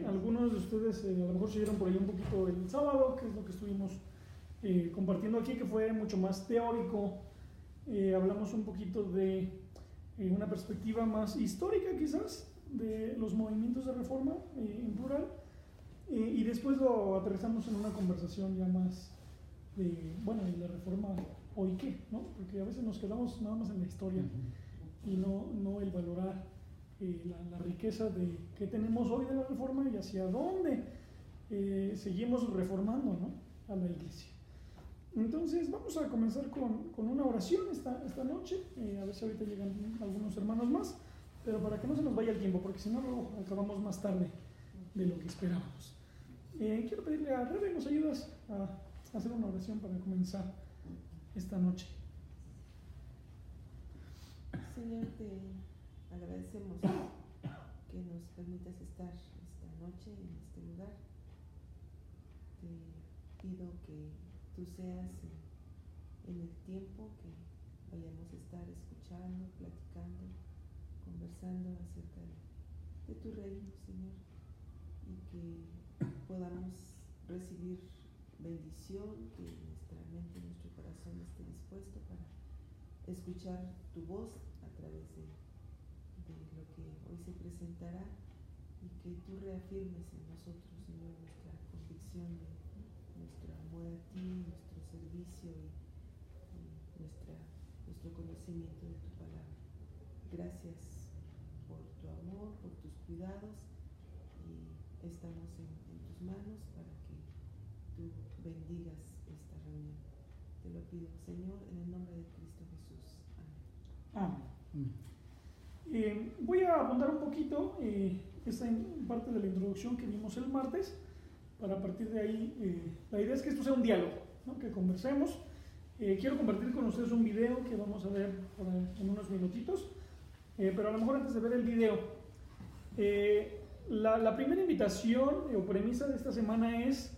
Algunos de ustedes a lo mejor siguieron por ahí un poquito el sábado, que es lo que estuvimos compartiendo aquí, que fue mucho más teórico. Hablamos un poquito de una perspectiva más histórica quizás de los movimientos de reforma en plural, y después lo aterrizamos en una conversación ya más de, bueno, de la reforma hoy qué, ¿no? Porque a veces nos quedamos nada más en la historia y no el valorar la riqueza de qué tenemos hoy de la reforma y hacia dónde seguimos reformando, ¿no?, a la iglesia. Entonces vamos a comenzar con una oración esta noche, a ver si ahorita llegan algunos hermanos más, pero para que no se nos vaya el tiempo, porque si no luego acabamos más tarde de lo que esperábamos. Quiero pedirle a Rebe, ¿nos ayudas a hacer una oración para comenzar esta noche? Señor, te agradecemos que nos permitas estar esta noche en este lugar. Te pido que tú seas en el tiempo que vayamos a estar escuchando, platicando, conversando acerca de tu reino, Señor, y que podamos recibir bendición, que nuestra mente y nuestro corazón esté dispuesto para escuchar tu voz a través de lo que hoy se presentará, y que tú reafirmes en nosotros, Señor, nuestra convicción de nuestro amor a ti, nuestro servicio y nuestro conocimiento de tu palabra. Gracias por tu amor, por tus cuidados, y estamos en tus manos para que tú bendigas esta reunión. Te lo pido, Señor, en el nombre de Cristo Jesús. Amén. Voy a abundar un poquito esta parte de la introducción que vimos el martes, para partir de ahí, la idea es que esto sea un diálogo, ¿no?, que conversemos. Quiero compartir con ustedes un video que vamos a ver en unos minutitos, pero a lo mejor antes de ver el video, la primera invitación o premisa de esta semana es,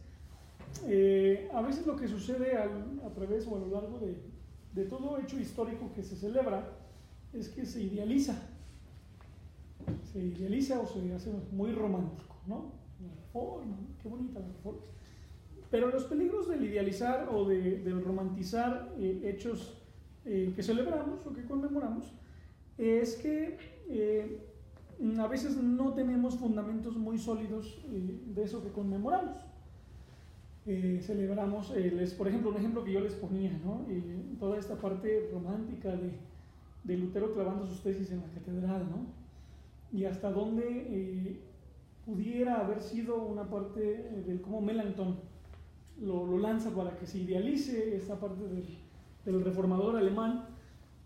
a veces lo que sucede a través o a lo largo de todo hecho histórico que se celebra es que se idealiza o se hace muy romántico, ¿no? La reforma, ¿no? Qué bonita la reforma. Pero los peligros del idealizar o del romantizar hechos que celebramos o que conmemoramos es que a veces no tenemos fundamentos muy sólidos de eso que conmemoramos. Celebramos, por ejemplo, un ejemplo que yo les ponía, ¿no?, toda esta parte romántica de Lutero clavando sus tesis en la catedral, ¿no?, y hasta dónde pudiera haber sido una parte del cómo Melanchthon lo lanza para que se idealice esta parte del reformador alemán,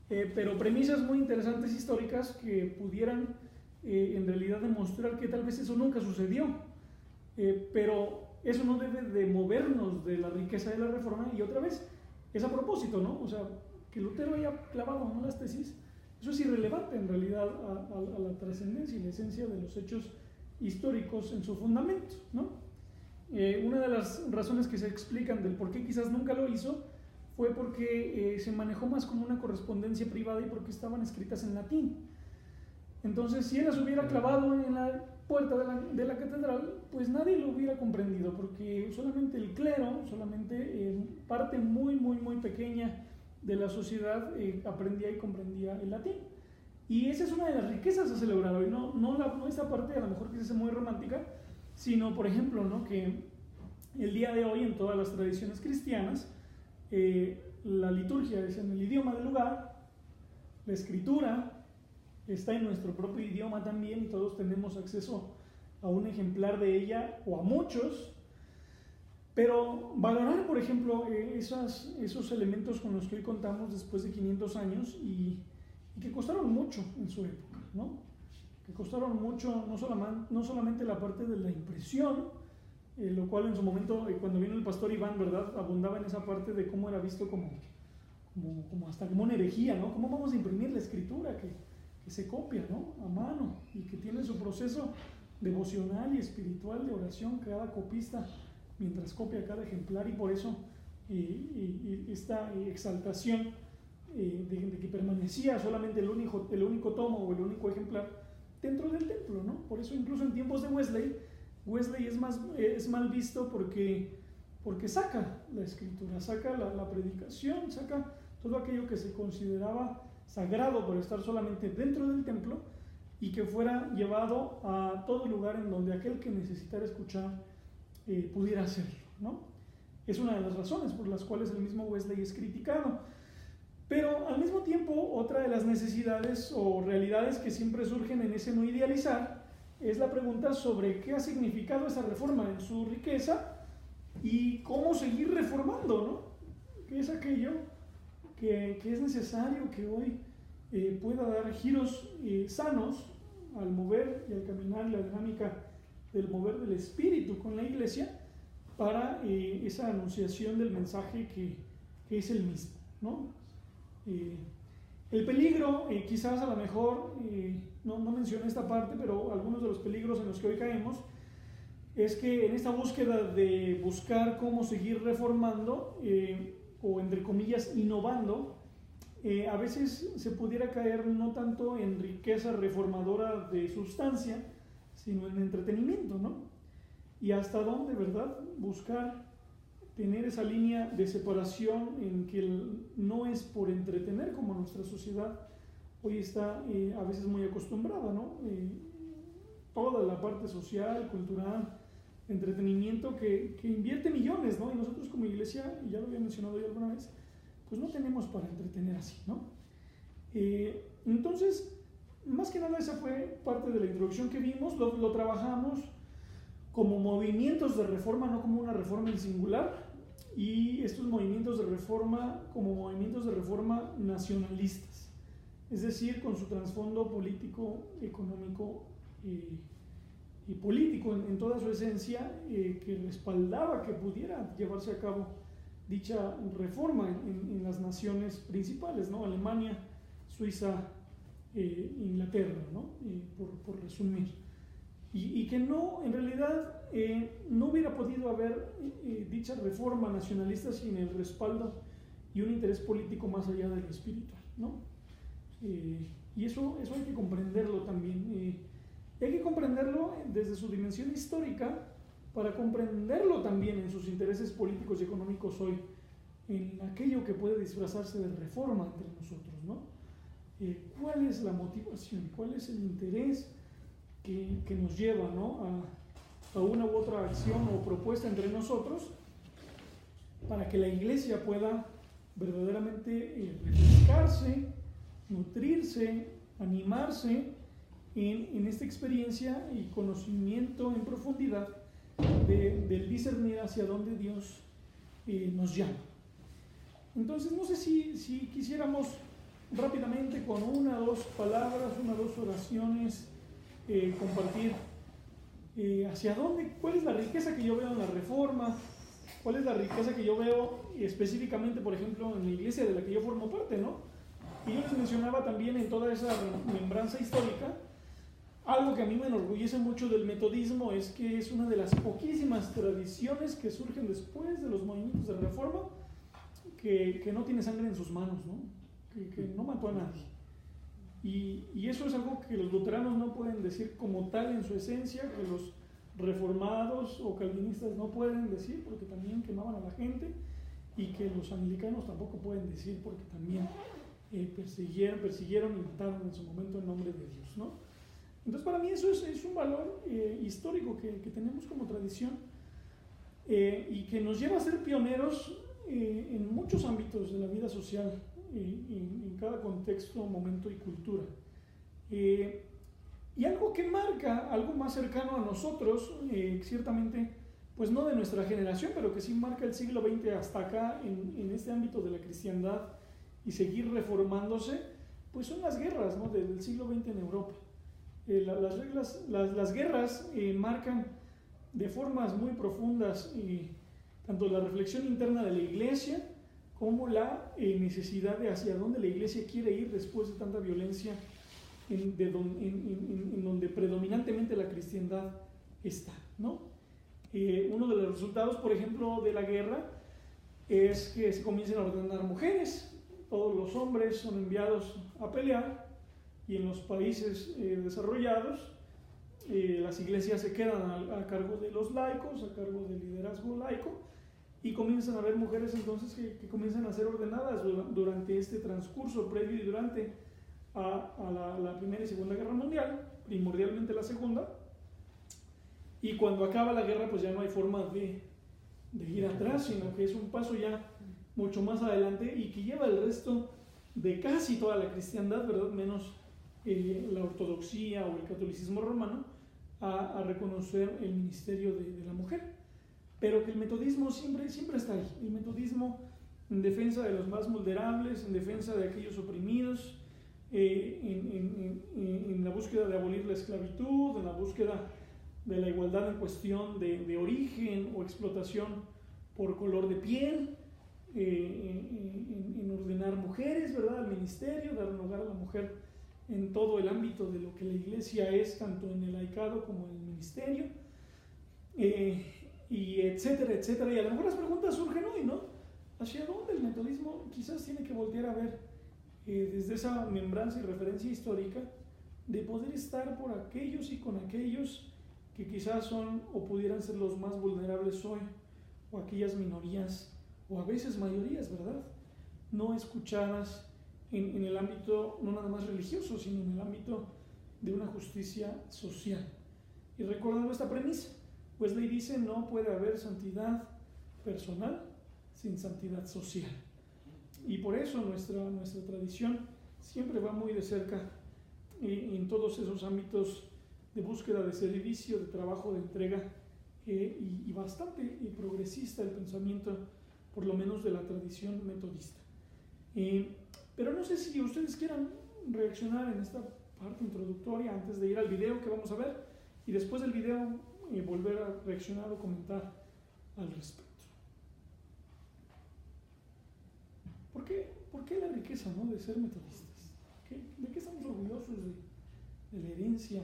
pero premisas muy interesantes históricas que pudieran en realidad demostrar que tal vez eso nunca sucedió, pero eso no debe de movernos de la riqueza de la reforma. Y otra vez, es a propósito, ¿no? O sea, que Lutero haya clavado, ¿no?, las tesis, eso es irrelevante en realidad a la trascendencia y la esencia de los hechos históricos en su fundamento, ¿no? Una de las razones que se explican del por qué quizás nunca lo hizo fue porque se manejó más como una correspondencia privada y porque estaban escritas en latín. Entonces, si él las hubiera clavado en la puerta de la catedral, pues nadie lo hubiera comprendido, porque solamente el clero, solamente parte muy, muy, muy pequeña de la sociedad aprendía y comprendía el latín. Y esa es una de las riquezas a celebrar hoy, no esta parte a lo mejor que se hace muy romántica, sino, por ejemplo, ¿no?, que el día de hoy en todas las tradiciones cristianas la liturgia es en el idioma del lugar, la escritura está en nuestro propio idioma también, y todos tenemos acceso a un ejemplar de ella o a muchos. Pero valorar, por ejemplo, esos elementos con los que hoy contamos después de 500 años y que costaron mucho en su época, ¿no? Que costaron mucho, no solamente la parte de la impresión, lo cual en su momento, cuando vino el pastor Iván, ¿verdad?, abundaba en esa parte de cómo era visto como hasta como una herejía, ¿no? ¿Cómo vamos a imprimir la escritura que se copia, ¿no?, a mano, y que tiene su proceso devocional y espiritual de oración cada copista mientras copia cada ejemplar? Y por eso esta exaltación de que permanecía solamente el único tomo o el único ejemplar dentro del templo, ¿no? Por eso incluso en tiempos de Wesley es mal visto porque saca la escritura, saca la predicación, saca todo aquello que se consideraba sagrado por estar solamente dentro del templo y que fuera llevado a todo lugar en donde aquel que necesitara escuchar pudiera hacerlo, ¿no? Es una de las razones por las cuales el mismo Wesley es criticado. Pero al mismo tiempo, otra de las necesidades o realidades que siempre surgen en ese no idealizar es la pregunta sobre qué ha significado esa reforma en su riqueza y cómo seguir reformando, ¿no? ¿Qué es aquello que es necesario que hoy pueda dar giros sanos al mover y al caminar la dinámica del mover del Espíritu con la Iglesia para esa anunciación del mensaje que es el mismo, ¿no? El peligro, quizás a lo mejor, no mencioné esta parte, pero algunos de los peligros en los que hoy caemos es que en esta búsqueda de buscar cómo seguir reformando o entre comillas innovando, a veces se pudiera caer no tanto en riqueza reformadora de sustancia, sino en entretenimiento, ¿no? Y hasta dónde, ¿verdad? Buscar tener esa línea de separación en que no es por entretener como nuestra sociedad hoy está a veces muy acostumbrada, ¿no? Toda la parte social, cultural, entretenimiento que invierte millones, ¿no? Y nosotros como iglesia, y ya lo había mencionado yo alguna vez, pues no tenemos para entretener así, ¿no? Entonces, más que nada esa fue parte de la introducción que vimos, lo trabajamos como movimientos de reforma, no como una reforma en singular, y estos movimientos de reforma como movimientos de reforma nacionalistas, es decir, con su trasfondo político, económico y político en toda su esencia, que respaldaba que pudiera llevarse a cabo dicha reforma en las naciones principales, ¿no? Alemania, Suiza, Inglaterra, ¿no? Por resumir. Y que no, en realidad, no hubiera podido haber dicha reforma nacionalista sin el respaldo y un interés político más allá de lo espiritual, ¿no? Y eso hay que comprenderlo también. Hay que comprenderlo desde su dimensión histórica para comprenderlo también en sus intereses políticos y económicos hoy, en aquello que puede disfrazarse de reforma entre nosotros, ¿no? ¿Cuál es la motivación? ¿Cuál es el interés que nos lleva, ¿no? a una u otra acción o propuesta entre nosotros para que la iglesia pueda verdaderamente refrescarse, nutrirse, animarse en esta experiencia y conocimiento en profundidad del discernir hacia dónde Dios nos llama? Entonces, no sé si quisiéramos rápidamente con una o dos palabras, una o dos oraciones, compartir hacia dónde, cuál es la riqueza que yo veo en la reforma, cuál es la riqueza que yo veo específicamente, por ejemplo, en la iglesia de la que yo formo parte, ¿no? Y yo les mencionaba también en toda esa remembranza histórica, algo que a mí me enorgullece mucho del metodismo es que es una de las poquísimas tradiciones que surgen después de los movimientos de reforma que no tiene sangre en sus manos, ¿no? Que no mató a nadie. Y eso es algo que los luteranos no pueden decir como tal en su esencia, que los reformados o calvinistas no pueden decir porque también quemaban a la gente, y que los anglicanos tampoco pueden decir porque también persiguieron y mataron en su momento en nombre de Dios, ¿no? Entonces, para mí eso es un valor histórico que tenemos como tradición y que nos lleva a ser pioneros en muchos ámbitos de la vida social, en cada contexto, momento y cultura. Y algo que marca, algo más cercano a nosotros, ciertamente, pues no de nuestra generación, pero que sí marca el siglo XX hasta acá en este ámbito de la cristiandad y seguir reformándose, pues son las guerras, ¿no? Del siglo XX en Europa. Las guerras marcan de formas muy profundas tanto la reflexión interna de la iglesia como la necesidad de hacia dónde la iglesia quiere ir después de tanta violencia en donde predominantemente la cristiandad está, ¿no? Uno de los resultados, por ejemplo, de la guerra es que se comiencen a ordenar mujeres. Todos los hombres son enviados a pelear y en los países desarrollados las iglesias se quedan a cargo de los laicos, a cargo del liderazgo laico, y comienzan a haber mujeres entonces que comienzan a ser ordenadas durante este transcurso previo y durante a la Primera y Segunda Guerra Mundial, primordialmente la Segunda, y cuando acaba la guerra pues ya no hay forma de ir atrás, sino que es un paso ya mucho más adelante y que lleva el resto de casi toda la cristiandad, ¿verdad? Menos la ortodoxia o el catolicismo romano, a reconocer el ministerio de la mujer. Pero que el metodismo siempre está ahí. El metodismo en defensa de los más vulnerables, en defensa de aquellos oprimidos, en la búsqueda de abolir la esclavitud, en la búsqueda de la igualdad en cuestión de origen o explotación por color de piel, en ordenar mujeres, ¿verdad?, al ministerio, dar lugar a la mujer en todo el ámbito de lo que la iglesia es, tanto en el laicado como en el ministerio, y etcétera, etcétera. Y a lo mejor las preguntas surgen hoy, ¿no? ¿Hacia dónde el metodismo quizás tiene que voltear a ver desde esa membranza y referencia histórica de poder estar por aquellos y con aquellos que quizás son o pudieran ser los más vulnerables hoy, o aquellas minorías o a veces mayorías, ¿verdad?, no escuchadas en el ámbito no nada más religioso, sino en el ámbito de una justicia social. Y recordando esta premisa, Wesley dice: no puede haber santidad personal sin santidad social. Y por eso nuestra tradición siempre va muy de cerca en todos esos ámbitos de búsqueda de servicio, de trabajo, de entrega, y bastante progresista el pensamiento, por lo menos de la tradición metodista. Pero no sé si ustedes quieran reaccionar en esta parte introductoria antes de ir al video que vamos a ver, y después del video volver a reaccionar o comentar al respecto. ¿Por qué la riqueza, ¿no?, de ser metodistas? ¿De qué estamos orgullosos de la herencia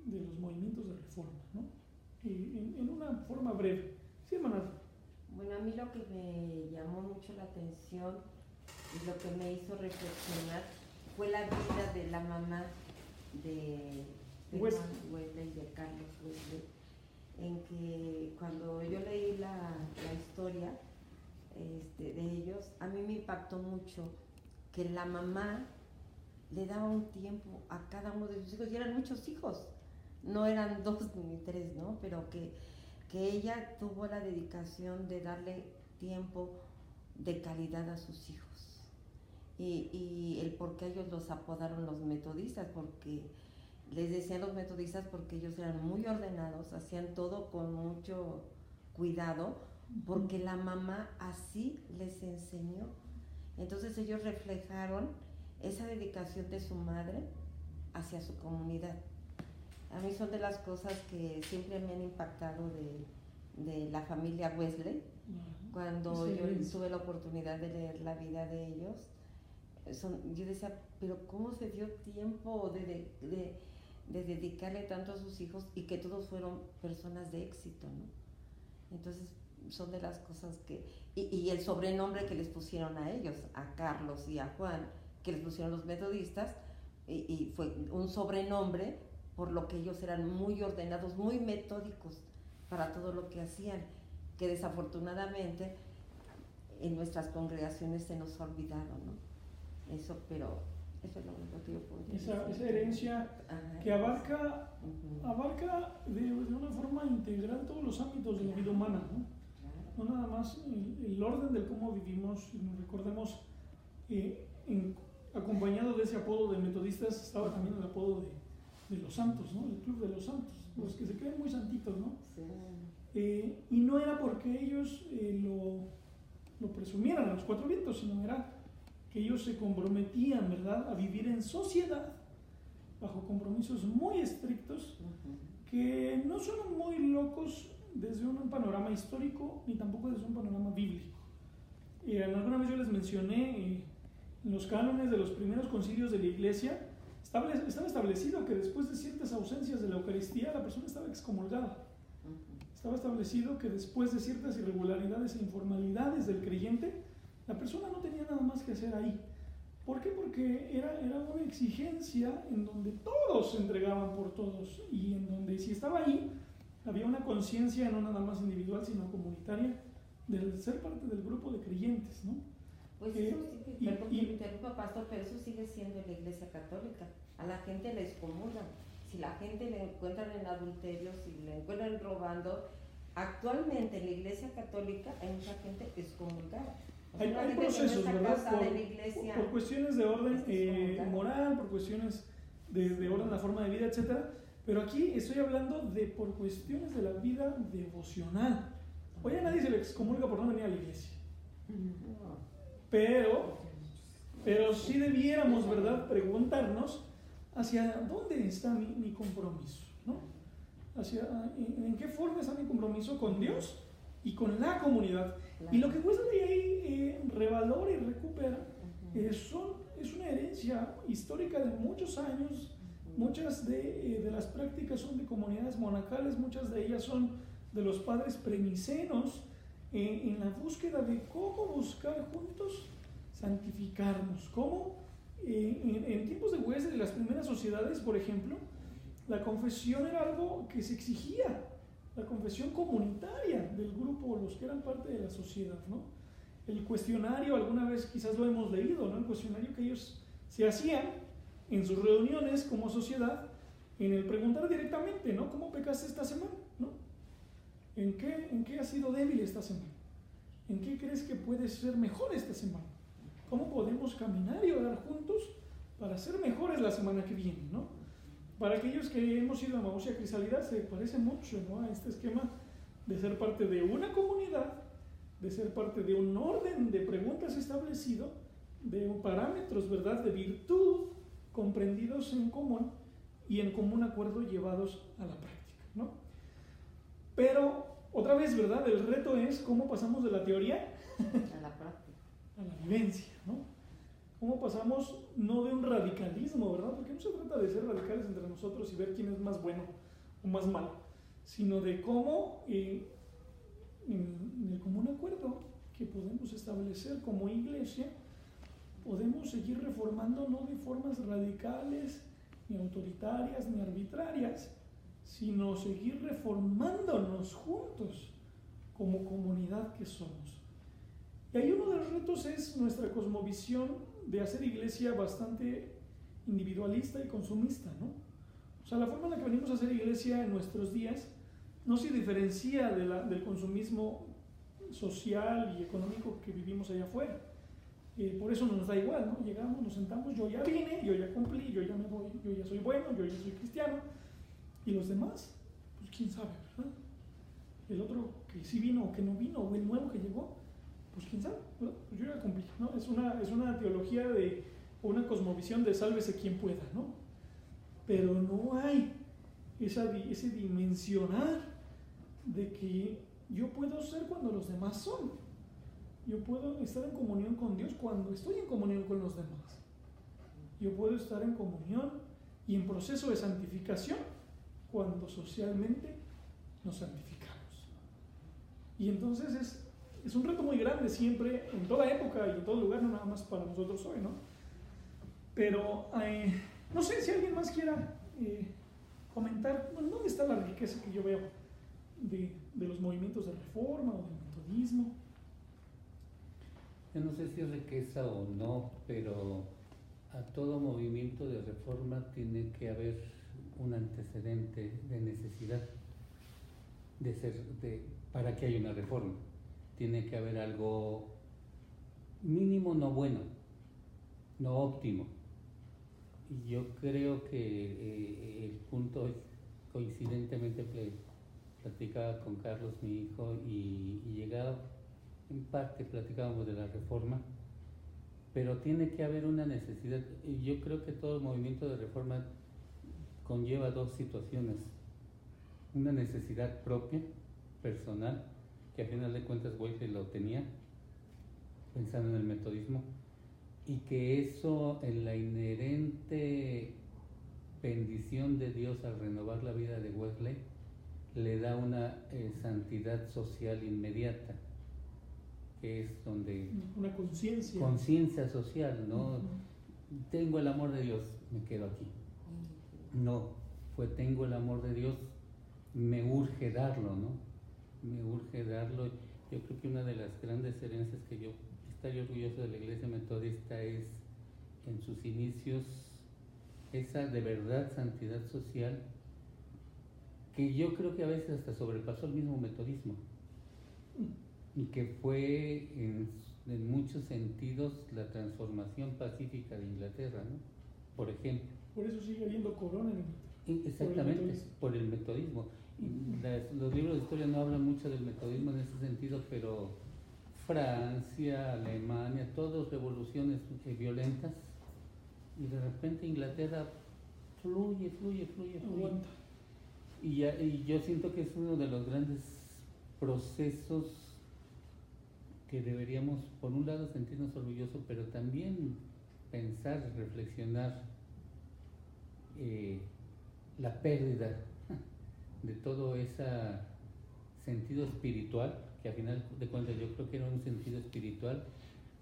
de los movimientos de reforma, ¿no? En una forma breve. Sí, hermana. Bueno, a mí lo que me llamó mucho la atención y lo que me hizo reflexionar fue la vida de la mamá de Wesley, de Carlos Wesley, en que cuando yo leí la historia de ellos, a mí me impactó mucho que la mamá le daba un tiempo a cada uno de sus hijos, y eran muchos hijos, no eran 2 ni 3, ¿no? Pero que ella tuvo la dedicación de darle tiempo de calidad a sus hijos. Y el por qué ellos los apodaron los metodistas, porque les decían los metodistas porque ellos eran muy ordenados, hacían todo con mucho cuidado, porque la mamá así les enseñó. Entonces ellos reflejaron esa dedicación de su madre hacia su comunidad. A mí son de las cosas que siempre me han impactado de la familia Wesley. Cuando yo tuve la oportunidad de leer la vida de ellos, yo decía, pero ¿cómo se dio tiempo de dedicarle tanto a sus hijos, y que todos fueron personas de éxito, ¿no? Entonces son de las cosas que... Y el sobrenombre que les pusieron a ellos, a Carlos y a Juan, que les pusieron los metodistas, y fue un sobrenombre por lo que ellos eran muy ordenados, muy metódicos para todo lo que hacían, que desafortunadamente en nuestras congregaciones se nos ha olvidado, ¿no? Pero eso es lo único que yo puedo decir. Esa herencia que abarca de una forma integral todos los ámbitos de la vida humana, ¿no? No nada más el orden del cómo vivimos. Nos recordemos, acompañado de ese apodo de metodistas estaba también el apodo de los santos, ¿no? El club de los santos, los que se creen muy santitos, ¿no? Sí. Y no era porque ellos lo presumieran a los 4 vientos, sino era que ellos se comprometían, ¿verdad?, a vivir en sociedad bajo compromisos muy estrictos, que no son muy locos desde un panorama histórico ni tampoco desde un panorama bíblico. Alguna vez yo les mencioné en los cánones de los primeros concilios de la Iglesia estaba establecido que después de ciertas ausencias de la Eucaristía la persona estaba excomulgada. Estaba establecido que después de ciertas irregularidades e informalidades del creyente, la persona no tenía nada más que hacer ahí. ¿Por qué? Porque era una exigencia en donde todos se entregaban por todos y en donde si estaba ahí había una conciencia no nada más individual sino comunitaria del ser parte del grupo de creyentes, ¿no? Pues eso sí, perdón que me interrumpa, pastor, pero eso sigue siendo la Iglesia Católica. A la gente le excomulgan. Si la gente le encuentran en adulterio, si le encuentran robando, actualmente en la Iglesia Católica hay mucha gente excomulgada. Hay procesos, ¿verdad? Por cuestiones de orden moral, por cuestiones de orden la forma de vida, etc. Pero aquí estoy hablando de por cuestiones de la vida devocional. Hoy a nadie se le excomulga por no venir a la iglesia. Pero sí debiéramos, ¿verdad?, preguntarnos hacia dónde está mi compromiso, ¿no? ¿En qué forma está mi compromiso con Dios y con la comunidad? Claro. Y lo que Wesley ahí revalora y recupera es una herencia histórica de muchos años. Muchas de las prácticas son de comunidades monacales, muchas de ellas son de los padres prenicenos, en la búsqueda de cómo buscar juntos santificarnos. Cómo en tiempos de Wesley, las primeras sociedades, por ejemplo, la confesión era algo que se exigía, la confesión comunitaria del grupo, los que eran parte de la sociedad, ¿no? El cuestionario, alguna vez quizás lo hemos leído, ¿no? El cuestionario que ellos se hacían en sus reuniones como sociedad, en el preguntar directamente, ¿no? ¿Cómo pecaste esta semana? ¿No? ¿En qué has sido débil esta semana? ¿En qué crees que puedes ser mejor esta semana? ¿Cómo podemos caminar y orar juntos para ser mejores la semana que viene, ¿no? Para aquellos que hemos ido a Maúsia Crisalidad, se parece mucho, ¿no?, a este esquema de ser parte de una comunidad, de ser parte de un orden de preguntas establecido, de parámetros, ¿verdad?, de virtud comprendidos en común y en común acuerdo llevados a la práctica, ¿no? Pero, otra vez, ¿verdad?, el reto es cómo pasamos de la teoría a la práctica, a la vivencia, ¿no? Cómo pasamos no de un radicalismo, ¿verdad? Porque no se trata de ser radicales entre nosotros y ver quién es más bueno o más malo, sino de cómo en el común acuerdo que podemos establecer como iglesia, podemos seguir reformando no de formas radicales, ni autoritarias, ni arbitrarias, sino seguir reformándonos juntos como comunidad que somos. Y ahí uno de los retos es nuestra cosmovisión de hacer iglesia bastante individualista y consumista, ¿no? O sea, la forma en la que venimos a hacer iglesia en nuestros días no se diferencia del consumismo social y económico que vivimos allá afuera. Por eso nos da igual, ¿no? Llegamos, nos sentamos, yo ya vine, yo ya cumplí, yo ya me voy, yo ya soy bueno, yo ya soy cristiano. Y los demás, pues quién sabe, ¿verdad? El otro que sí vino o que no vino, o el nuevo que llegó, pues quién sabe, ¿verdad? Pues yo ya cumplí, ¿no? Es una teología o una cosmovisión de sálvese quien pueda, ¿no? Pero no hay ese dimensionar de que yo puedo ser cuando los demás son. Yo puedo estar en comunión con Dios cuando estoy en comunión con los demás. Yo puedo estar en comunión y en proceso de santificación cuando socialmente nos santificamos. Y entonces es un reto muy grande siempre, en toda época y en todo lugar, no nada más para nosotros hoy, ¿no? Pero no sé si alguien más quiera comentar, bueno, ¿dónde está la riqueza que yo veo de los movimientos de reforma o del metodismo? Yo no sé si es riqueza o no, pero a todo movimiento de reforma tiene que haber un antecedente de necesidad para que haya una reforma. Tiene que haber algo mínimo, no bueno, no óptimo. Y yo creo que el punto es, coincidentemente platicaba con Carlos, mi hijo, y llegaba, en parte platicábamos de la reforma, pero tiene que haber una necesidad. Y yo creo que todo movimiento de reforma conlleva dos situaciones: una necesidad propia, personal, que a final de cuentas Wesley lo tenía, pensando en el metodismo, y que eso, en la inherente bendición de Dios al renovar la vida de Wesley, le da una santidad social inmediata, que es donde... Una conciencia. Conciencia social, ¿no? tengo el amor de Dios, me quedo aquí. No, fue tengo el amor de Dios, me urge darlo, ¿no? Me urge darlo. Yo creo que una de las grandes herencias que yo estaría orgulloso de la Iglesia Metodista es, en sus inicios, esa de verdad santidad social, que yo creo que a veces hasta sobrepasó el mismo metodismo, y que fue en muchos sentidos la transformación pacífica de Inglaterra, ¿no? Por ejemplo. Por eso sigue habiendo corona en Inglaterra. Exactamente, por el metodismo. Y los libros de historia no hablan mucho del metodismo en ese sentido, pero Francia, Alemania, todas revoluciones violentas, y de repente Inglaterra fluye. Aguanta. Y yo siento que es uno de los grandes procesos que deberíamos, por un lado, sentirnos orgullosos, pero también pensar, reflexionar la pérdida de todo ese sentido espiritual, que a final de cuentas yo creo que era un sentido espiritual,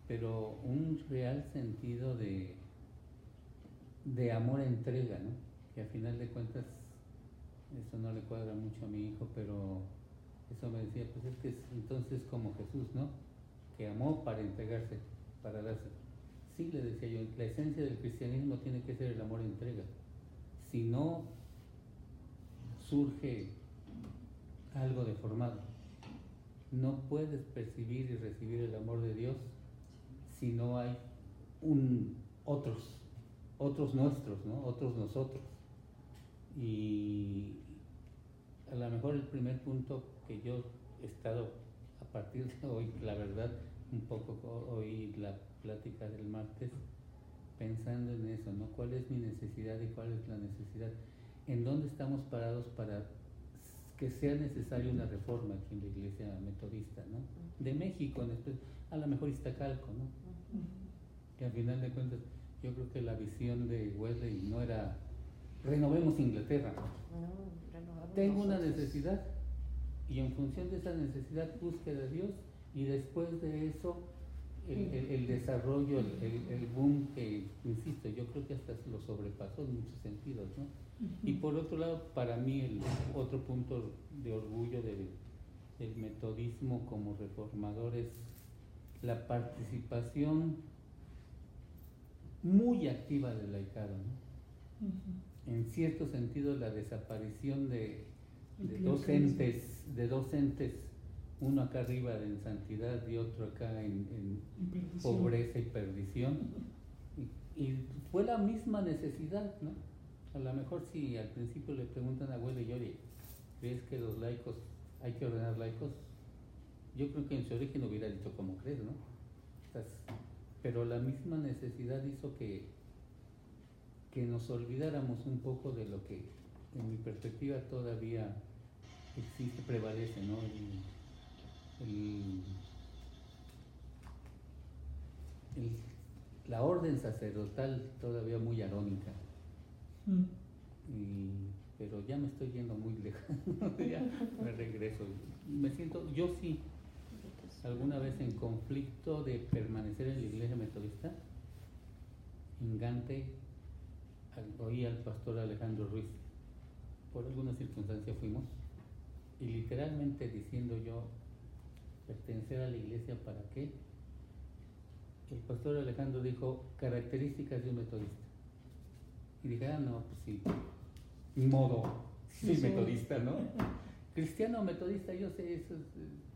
pero un real sentido de amor-entrega, ¿no? Que a final de cuentas, eso no le cuadra mucho a mi hijo, pero eso me decía, pues es que es entonces como Jesús, ¿no? Que amó para entregarse, para darse. Sí, le decía yo, la esencia del cristianismo tiene que ser el amor-entrega. Si no, surge algo deformado. No puedes percibir y recibir el amor de Dios si no hay otros nuestros, ¿no? Otros nosotros. Y a lo mejor el primer punto que yo he estado a partir de hoy, la verdad, un poco oí la plática del martes pensando en eso, ¿no? ¿Cuál es mi necesidad y cuál es la necesidad? ¿En dónde estamos parados para que sea necesaria una reforma aquí en la Iglesia Metodista, ¿no? De México, a lo mejor Iztacalco, ¿no? Que al final de cuentas, yo creo que la visión de Wesley no era renovemos Inglaterra. Tengo una necesidad y en función de esa necesidad búsqueda de Dios, y después de eso el desarrollo, el boom que, insisto, yo creo que hasta lo sobrepasó en muchos sentidos, ¿no? Y por otro lado, para mí el otro punto de orgullo del metodismo como reformador es la participación muy activa del laicado, ¿no? En cierto sentido, la desaparición de dos entes, uno acá arriba en santidad y otro acá en pobreza y perdición, y fue la misma necesidad, ¿no? A lo mejor si al principio le preguntan a abuela y oye, ¿crees que los laicos, hay que ordenar laicos? Yo creo que en su origen hubiera dicho como crees, ¿no? Pero la misma necesidad hizo que nos olvidáramos un poco de lo que en mi perspectiva todavía existe, prevalece, ¿no? La orden sacerdotal todavía muy arónica. Pero ya me estoy yendo muy lejos, ya me regreso. Me siento, yo sí, alguna vez en conflicto de permanecer en la Iglesia Metodista, en Gante, oí al pastor Alejandro Ruiz, por alguna circunstancia fuimos, y literalmente diciendo yo, pertenecer a la Iglesia, ¿para qué? El pastor Alejandro dijo, características de un metodista. Y dije, no, pues sí, modo, sí, metodista, ¿no? Cristiano metodista, yo sé, eso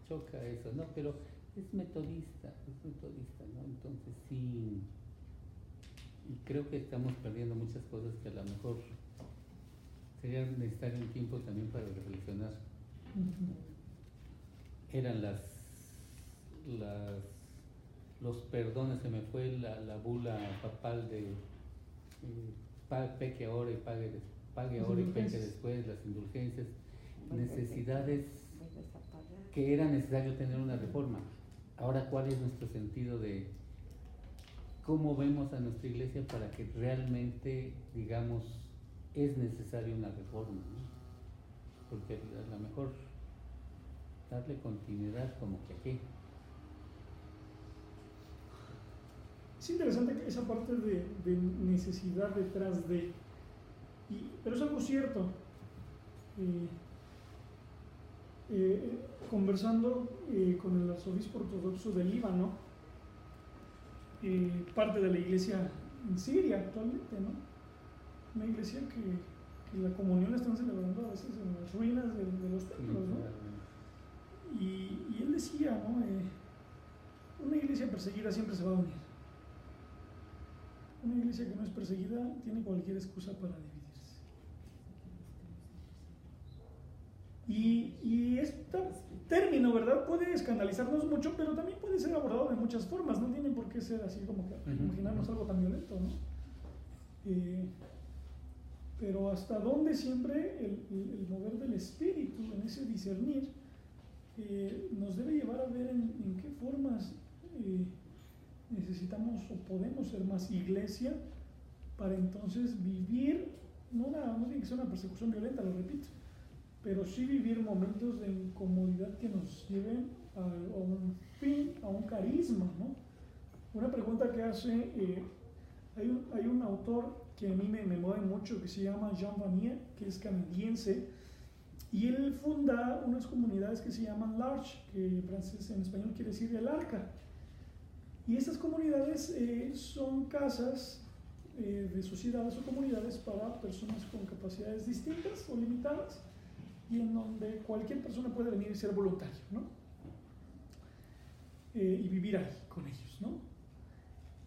choca eso, ¿no? Pero es metodista, ¿no? Entonces sí, y creo que estamos perdiendo muchas cosas que a lo mejor sería necesario un tiempo también para reflexionar. Eran los perdones, se me fue la bula papal de peque ahora y pague ahora y peque después, las indulgencias, necesidades que era necesario tener una reforma. Ahora, ¿cuál es nuestro sentido de cómo vemos a nuestra iglesia para que realmente, digamos, es necesaria una reforma, ¿no? Porque a lo mejor darle continuidad como que aquí. Es interesante esa parte de necesidad detrás de, pero es algo cierto. Conversando con el arzobispo ortodoxo del Líbano, parte de la iglesia en Siria actualmente, ¿no? Una iglesia que la comunión la están celebrando a veces en las ruinas de los templos, ¿no? Y él decía, ¿no? Una iglesia perseguida siempre se va a unir. Una iglesia que no es perseguida tiene cualquier excusa para dividirse. Y este término, ¿verdad?, puede escandalizarnos mucho, pero también puede ser abordado de muchas formas. No tiene por qué ser así como que imaginarnos algo tan violento, ¿no? Pero hasta dónde siempre el mover del espíritu, en ese discernir, nos debe llevar a ver en qué formas necesitamos o podemos ser más iglesia para entonces vivir, no tiene que ser una persecución violenta, lo repito, pero sí vivir momentos de incomodidad que nos lleven a un fin, a un carisma, ¿no? Una pregunta que hace, hay un autor que a mí me mueve mucho, que se llama Jean Vanier, que es canadiense, y él funda unas comunidades que se llaman l'Arche, que en español quiere decir el arca. Y estas comunidades son casas de sociedades o comunidades para personas con capacidades distintas o limitadas, y en donde cualquier persona puede venir y ser voluntario, ¿no? Y vivir ahí con ellos, ¿no?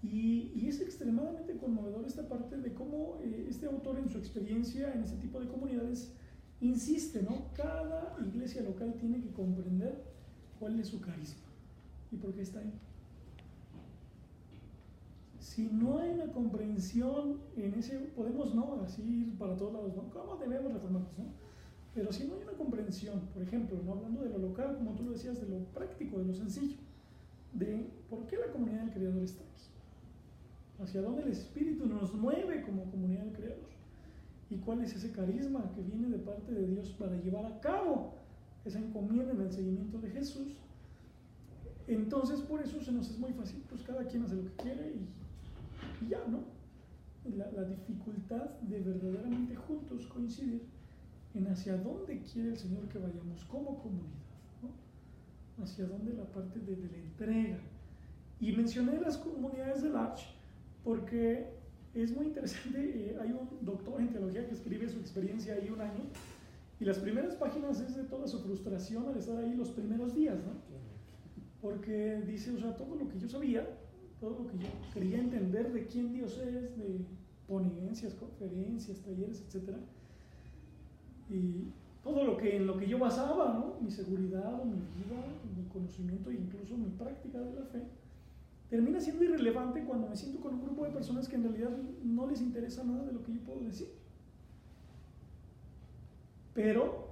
Y es extremadamente conmovedor esta parte de cómo este autor, en su experiencia en este tipo de comunidades, insiste, ¿no? Cada iglesia local tiene que comprender cuál es su carisma y por qué está ahí. Si no hay una comprensión en ese, podemos no así ir para todos lados, ¿no? ¿Cómo debemos reformarnos, no? Pero si no hay una comprensión, por ejemplo, no hablando de lo local, como tú lo decías, de lo práctico, de lo sencillo, de por qué la comunidad del Creador está aquí, hacia dónde el Espíritu nos mueve como comunidad del Creador, y cuál es ese carisma que viene de parte de Dios para llevar a cabo esa encomienda en el seguimiento de Jesús. Entonces, por eso se nos es muy fácil, pues cada quien hace lo que quiere y ya, ¿no? La dificultad de verdaderamente juntos coincidir en hacia dónde quiere el Señor que vayamos como comunidad, ¿no? Hacia dónde la parte de la entrega. Y mencioné las comunidades del Arch porque es muy interesante. Hay un doctor en teología que escribe su experiencia ahí un año, y las primeras páginas es de toda su frustración al estar ahí los primeros días, ¿no? Porque dice, o sea, todo lo que yo sabía, todo lo que yo quería entender de quién Dios es, de ponencias, conferencias, talleres, etcétera, y todo lo que en lo que yo basaba, ¿no? Mi seguridad, mi vida, mi conocimiento e incluso mi práctica de la fe, termina siendo irrelevante cuando me siento con un grupo de personas que en realidad no les interesa nada de lo que yo puedo decir. Pero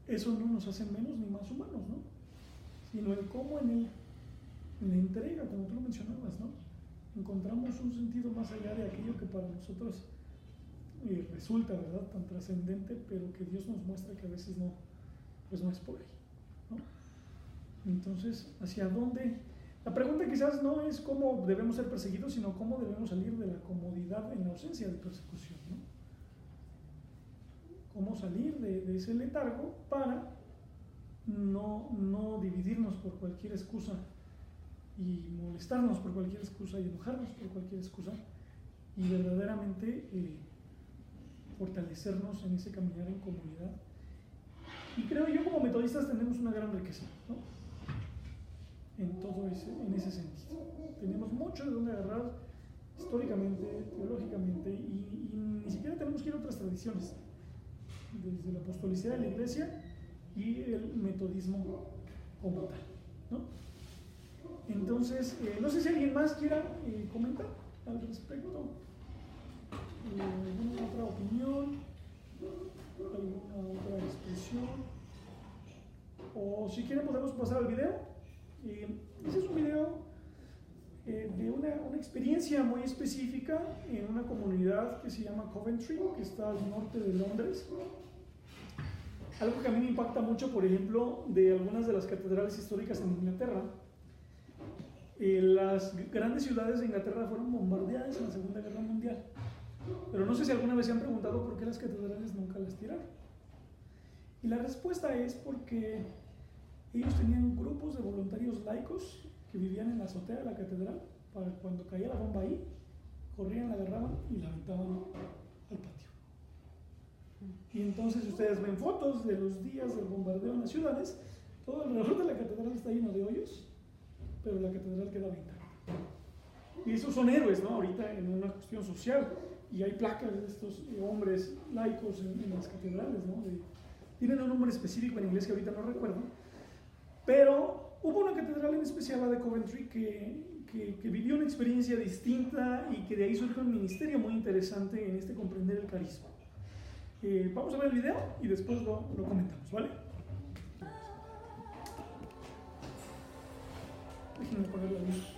eso no nos hace menos ni más humanos, ¿no? Sino el cómo en la entrega, como tú lo mencionabas, ¿no? Encontramos un sentido más allá de aquello que para nosotros resulta, ¿verdad?, tan trascendente, pero que Dios nos muestra que a veces no, pues no es por ahí, ¿no? Entonces, ¿hacia dónde? La pregunta quizás no es cómo debemos ser perseguidos, sino cómo debemos salir de la comodidad en la ausencia de persecución, ¿no? Cómo salir de ese letargo para no dividirnos por cualquier excusa y molestarnos por cualquier excusa y enojarnos por cualquier excusa, y verdaderamente fortalecernos en ese caminar en comunidad. Y creo yo, como metodistas tenemos una gran riqueza, ¿no? En ese sentido. Tenemos mucho de donde agarrar históricamente, teológicamente, y ni siquiera tenemos que ir a otras tradiciones, desde la apostolicidad de la Iglesia y el metodismo como tal, ¿no? Entonces, no sé si alguien más quiera comentar al respecto, alguna otra opinión, alguna otra expresión, o si quieren podemos pasar al video. Ese es un video de una experiencia muy específica en una comunidad que se llama Coventry, que está al norte de Londres. Algo que a mí me impacta mucho, por ejemplo, de algunas de las catedrales históricas en Inglaterra, Las grandes ciudades de Inglaterra fueron bombardeadas en la Segunda Guerra Mundial. Pero no sé si alguna vez se han preguntado por qué las catedrales nunca las tiraron. Y la respuesta es porque ellos tenían grupos de voluntarios laicos que vivían en la azotea de la catedral, para cuando caía la bomba ahí, corrían, la agarraban y la aventaban al patio. Y entonces ustedes ven fotos de los días del bombardeo en las ciudades, todo alrededor de la catedral está lleno de hoyos, pero la catedral queda intacta. Y esos son héroes, ¿no? Ahorita en una cuestión social, y hay placas de estos hombres laicos en las catedrales, ¿no? Tienen un nombre específico en inglés que ahorita no recuerdo, pero hubo una catedral en especial, la de Coventry, que vivió una experiencia distinta y que de ahí surgió un ministerio muy interesante en comprender el carisma. Vamos a ver el video y después lo comentamos, ¿vale? Déjenme poner la luz.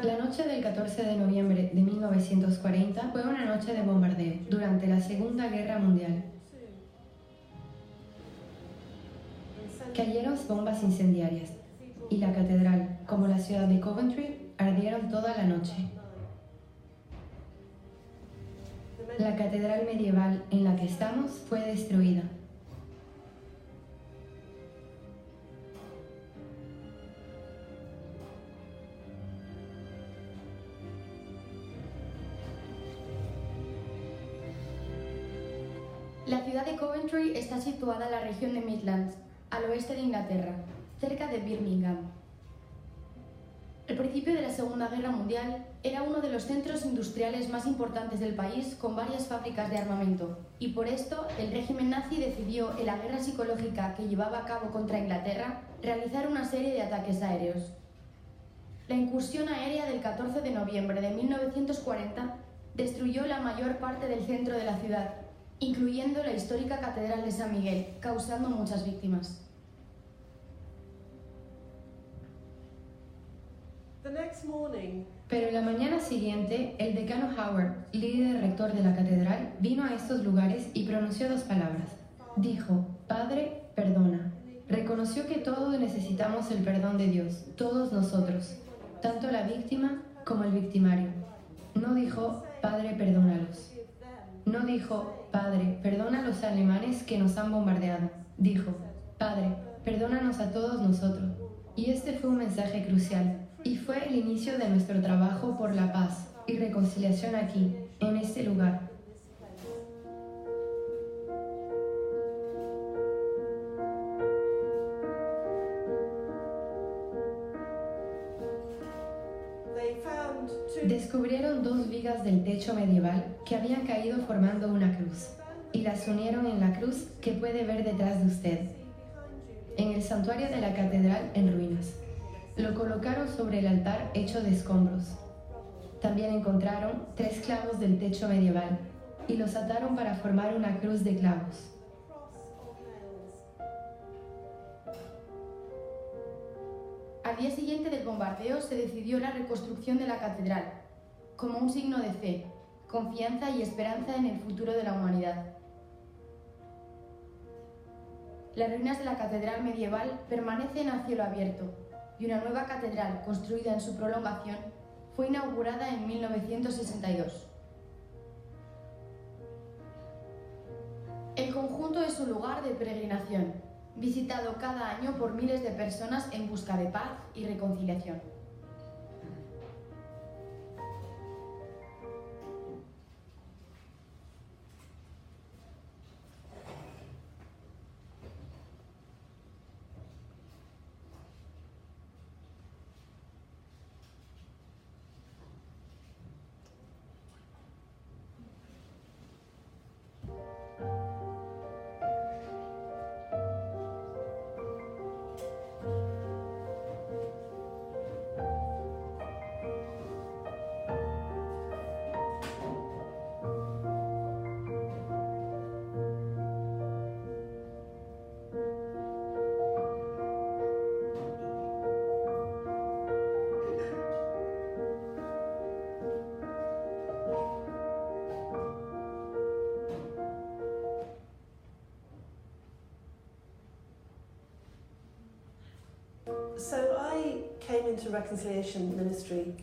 La noche del 14 de noviembre de 1940 fue una noche de bombardeo durante la Segunda Guerra Mundial. Cayeron bombas incendiarias y la catedral, como la ciudad de Coventry, ardieron toda la noche. La catedral medieval en la que estamos fue destruida. La ciudad de Coventry está situada en la región de Midlands, al oeste de Inglaterra, cerca de Birmingham. Al principio de la Segunda Guerra Mundial, era uno de los centros industriales más importantes del país, con varias fábricas de armamento, y por esto el régimen nazi decidió, en la guerra psicológica que llevaba a cabo contra Inglaterra, realizar una serie de ataques aéreos. La incursión aérea del 14 de noviembre de 1940 destruyó la mayor parte del centro de la ciudad, incluyendo la histórica Catedral de San Miguel, causando muchas víctimas. Pero la mañana siguiente, el decano Howard, líder rector de la catedral, vino a estos lugares y pronunció dos palabras. Dijo, Padre, perdona. Reconoció que todos necesitamos el perdón de Dios, todos nosotros, tanto la víctima como el victimario. No dijo, Padre, perdónalos. No dijo, Padre, perdona a los alemanes que nos han bombardeado. Dijo, Padre, perdónanos a todos nosotros. Y este fue un mensaje crucial. Y fue el inicio de nuestro trabajo por la paz y reconciliación aquí, en este lugar. Descubrieron dos vigas del techo medieval que habían caído formando una cruz, y las unieron en la cruz que puede ver detrás de usted, en el santuario de la catedral en ruinas. Lo colocaron sobre el altar hecho de escombros. También encontraron 3 clavos del techo medieval y los ataron para formar una cruz de clavos. Al día siguiente del bombardeo se decidió la reconstrucción de la catedral, como un signo de fe, confianza y esperanza en el futuro de la humanidad. Las ruinas de la catedral medieval permanecen a cielo abierto, y una nueva catedral construida en su prolongación fue inaugurada en 1962. El conjunto es un lugar de peregrinación, visitado cada año por miles de personas en busca de paz y reconciliación.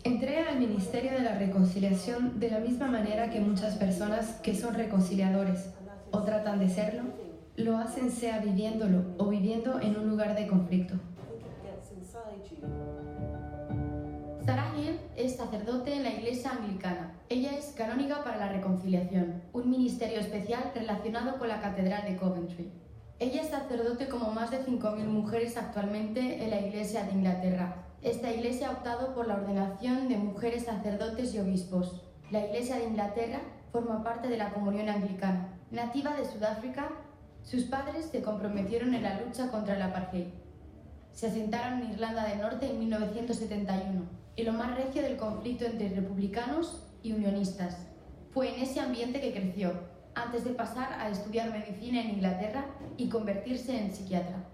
Entré al Ministerio de la Reconciliación de la misma manera que muchas personas que son reconciliadores o tratan de serlo, lo hacen sea viviéndolo o viviendo en un lugar de conflicto. Sarah Hill es sacerdote en la Iglesia Anglicana. Ella es canóniga para la reconciliación, un ministerio especial relacionado con la Catedral de Coventry. Ella es sacerdote como más de 5.000 mujeres actualmente en la Iglesia de Inglaterra. Esta iglesia ha optado por la ordenación de mujeres sacerdotes y obispos. La Iglesia de Inglaterra forma parte de la Comunión Anglicana. Nativa de Sudáfrica, sus padres se comprometieron en la lucha contra el apartheid. Se asentaron en Irlanda del Norte en 1971, en lo más recio del conflicto entre republicanos y unionistas. Fue en ese ambiente que creció, antes de pasar a estudiar medicina en Inglaterra y convertirse en psiquiatra.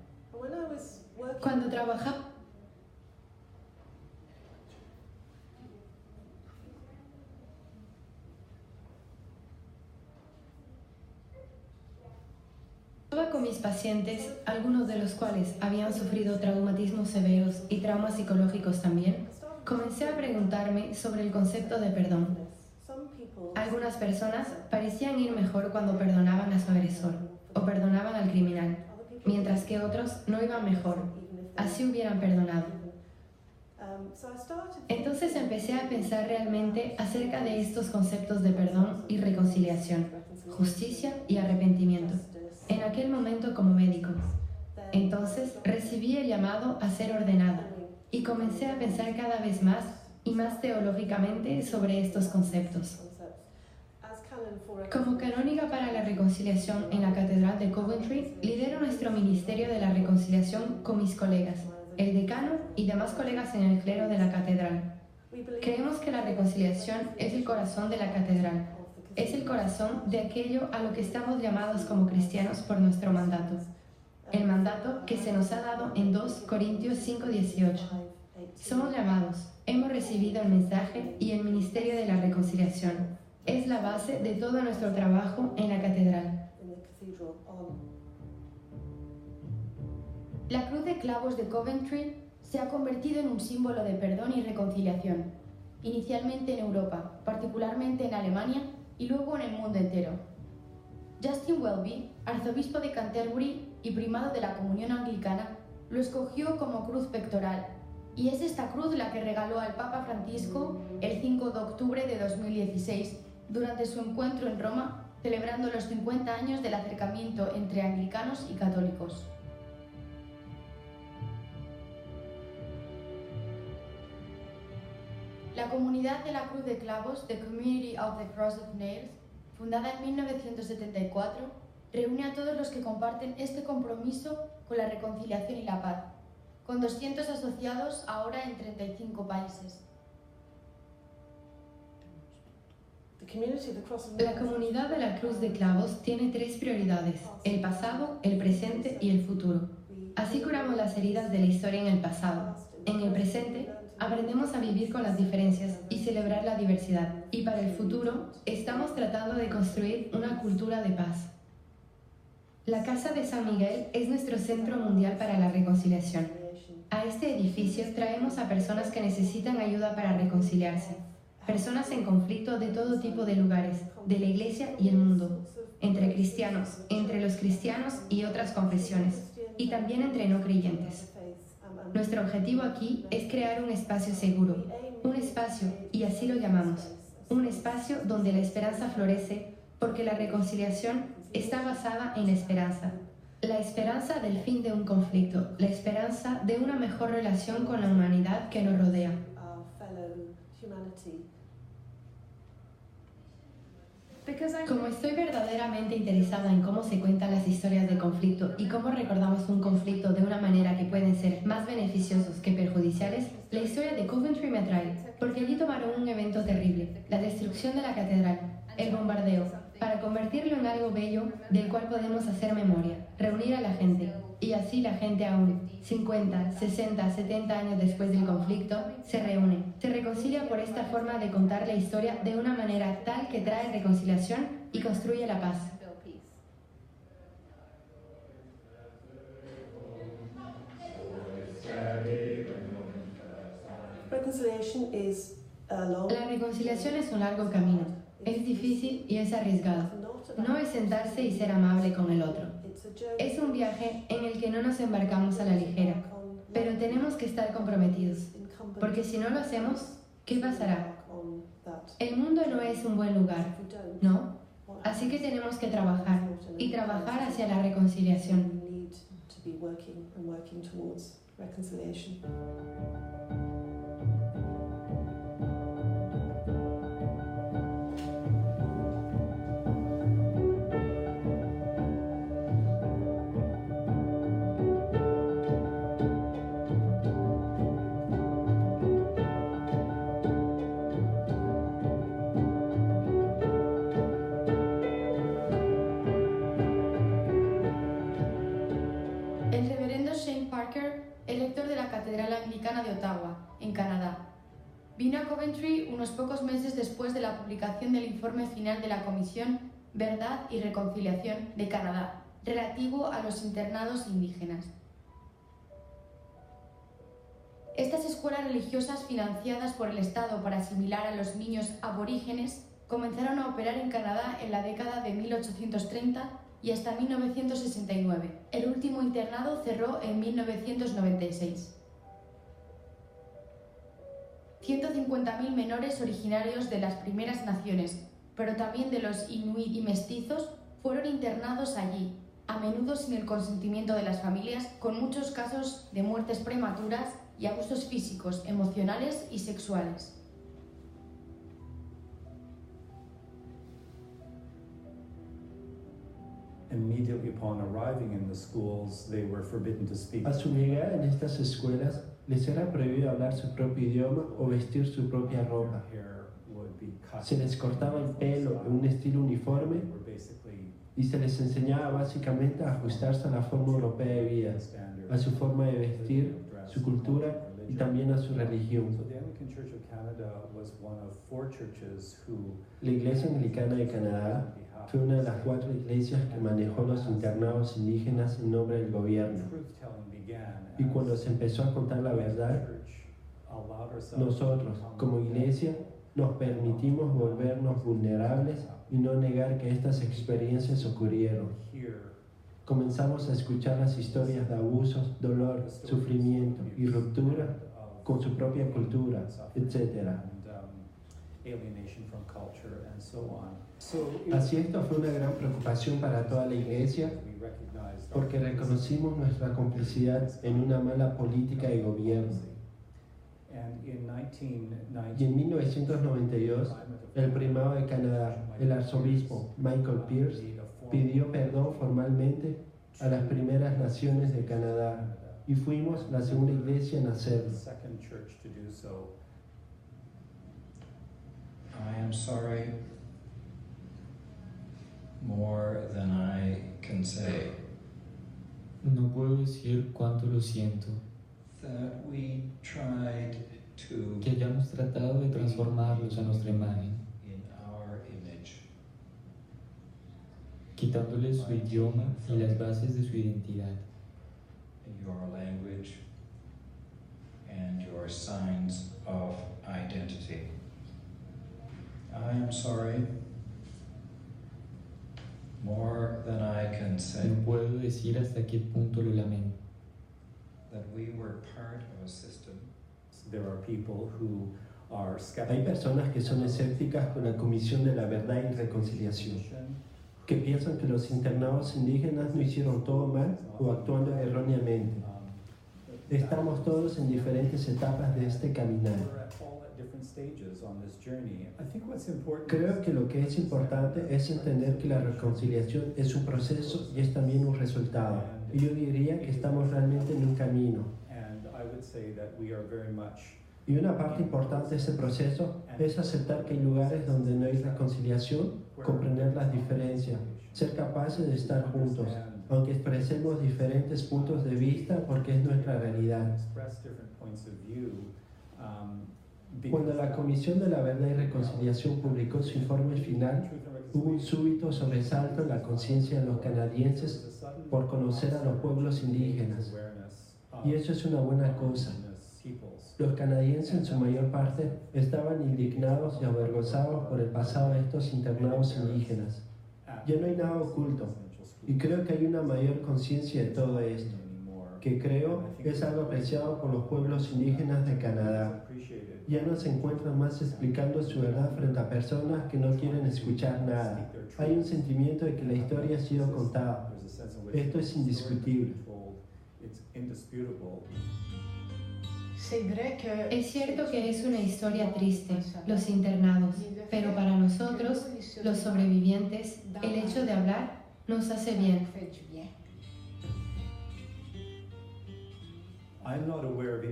Cuando trabajaba con mis pacientes, algunos de los cuales habían sufrido traumatismos severos y traumas psicológicos también, comencé a preguntarme sobre el concepto de perdón. Algunas personas parecían ir mejor cuando perdonaban a su agresor o perdonaban al criminal, mientras que otros no iban mejor, así hubieran perdonado. Entonces empecé a pensar realmente acerca de estos conceptos de perdón y reconciliación, justicia y arrepentimiento, en aquel momento como médico. Entonces recibí el llamado a ser ordenada y comencé a pensar cada vez más y más teológicamente sobre estos conceptos. Como canóniga para la reconciliación en la Catedral de Coventry, lidero nuestro Ministerio de la Reconciliación con mis colegas, el decano y demás colegas en el clero de la Catedral. Creemos que la reconciliación es el corazón de la Catedral. Es el corazón de aquello a lo que estamos llamados como cristianos por nuestro mandato. El mandato que se nos ha dado en 2 Corintios 5:18. Somos llamados, hemos recibido el mensaje y el ministerio de la reconciliación. Es la base de todo nuestro trabajo en la catedral. La cruz de clavos de Coventry se ha convertido en un símbolo de perdón y reconciliación, inicialmente en Europa, particularmente en Alemania y luego en el mundo entero. Justin Welby, arzobispo de Canterbury y primado de la Comunión Anglicana, lo escogió como cruz pectoral, y es esta cruz la que regaló al Papa Francisco el 5 de octubre de 2016, durante su encuentro en Roma, celebrando los 50 años del acercamiento entre anglicanos y católicos. La comunidad de la Cruz de Clavos, The Community of the Cross of Nails, fundada en 1974, reúne a todos los que comparten este compromiso con la reconciliación y la paz, con 200 asociados ahora en 35 países. La comunidad de la Cruz de Clavos tiene 3 prioridades: el pasado, el presente y el futuro. Así curamos las heridas de la historia en el pasado. En el presente, aprendemos a vivir con las diferencias y celebrar la diversidad. Y para el futuro, estamos tratando de construir una cultura de paz. La Casa de San Miguel es nuestro centro mundial para la reconciliación. A este edificio traemos a personas que necesitan ayuda para reconciliarse, personas en conflicto de todo tipo de lugares, de la iglesia y el mundo, entre cristianos, entre los cristianos y otras confesiones, y también entre no creyentes. Nuestro objetivo aquí es crear un espacio seguro, un espacio, y así lo llamamos, un espacio donde la esperanza florece, porque la reconciliación está basada en la esperanza del fin de un conflicto, la esperanza de una mejor relación con la humanidad que nos rodea. Como estoy verdaderamente interesada en cómo se cuentan las historias de conflicto y cómo recordamos un conflicto de una manera que pueden ser más beneficiosos que perjudiciales, la historia de Coventry me atrae, porque allí tomaron un evento terrible, la destrucción de la catedral, el bombardeo, para convertirlo en algo bello del cual podemos hacer memoria, reunir a la gente, y así la gente aún, 50, 60, 70 años después del conflicto, se reúne, se reconcilia por esta forma de contar la historia de una manera tal que trae reconciliación y construye la paz. La reconciliación es un largo camino, es difícil y es arriesgado. No es sentarse y ser amable con el otro. Es un viaje en el que no nos embarcamos a la ligera, pero tenemos que estar comprometidos, porque si no lo hacemos, ¿qué pasará? El mundo no es un buen lugar, ¿no? Así que tenemos que trabajar, y trabajar hacia la reconciliación. Catedral Anglicana de Ottawa, en Canadá. Vino a Coventry unos pocos meses después de la publicación del informe final de la Comisión Verdad y Reconciliación de Canadá, relativo a los internados indígenas. Estas escuelas religiosas financiadas por el Estado para asimilar a los niños aborígenes comenzaron a operar en Canadá en la década de 1830 y hasta 1969. El último internado cerró en 1996. 150.000 menores originarios de las primeras naciones, pero también de los inuit y mestizos, fueron internados allí, a menudo sin el consentimiento de las familias, con muchos casos de muertes prematuras y abusos físicos, emocionales y sexuales. A su llegada en estas escuelas, les era prohibido hablar su propio idioma o vestir su propia ropa. Se les cortaba el pelo en un estilo uniforme y se les enseñaba básicamente a ajustarse a la forma europea de vida, a su forma de vestir, su cultura y también a su religión. La Iglesia Anglicana de Canadá fue una de las 4 iglesias que manejó los internados indígenas en nombre del gobierno. Y cuando se empezó a contar la verdad, nosotros, como iglesia, nos permitimos volvernos vulnerables y no negar que estas experiencias ocurrieron. Comenzamos a escuchar las historias de abusos, dolor, sufrimiento y ruptura con su propia cultura, etc. Así esto fue una gran preocupación para toda la iglesia, porque reconocimos nuestra complicidad en una mala política de gobierno. Y en 1992, el primado de Canadá, el arzobispo Michael Pierce, pidió perdón formalmente a las primeras naciones de Canadá y fuimos la segunda iglesia en hacerlo. I am sorry more than I can say. No puedo decir cuánto lo siento. That we tried to que hayamos tratado de transformarlos a nuestra imagen, in our image, quitándoles su idioma y las bases de su identidad, your language, decir hasta qué punto lo lamento. that we were part of a system There are people who are Hay skeptical personas que son escépticas con la Comisión de la Verdad y Reconciliación, que piensan que los internados indígenas no hicieron todo mal o actuando erróneamente. Estamos todos en diferentes etapas de este caminar. We're at all at different stages on this journey. I think what's important Creo que lo que es importante es entender que la reconciliación es un proceso y es también un resultado. Y yo diría que estamos realmente en un camino. and I would say that we are very much Y una parte importante de ese proceso es aceptar que hay lugares donde no hay reconciliación, comprender las diferencias, ser capaces de estar juntos, aunque expresemos diferentes puntos de vista porque es nuestra realidad. express different points of view. Cuando la Comisión de la Verdad y Reconciliación publicó su informe final, hubo un súbito sobresalto en la conciencia de los canadienses por conocer a los pueblos indígenas. Y eso es una buena cosa. Los canadienses en su mayor parte estaban indignados y avergonzados por el pasado de estos internados indígenas. Ya no hay nada oculto, y creo que hay una mayor conciencia de todo esto, que creo es algo apreciado por los pueblos indígenas de Canadá. Ya no se encuentran más explicando su verdad frente a personas que no quieren escuchar nada. Hay un sentimiento de que la historia ha sido contada. Esto es indiscutible. Es cierto que es una historia triste, los internados, pero para nosotros, los sobrevivientes, el hecho de hablar nos hace bien.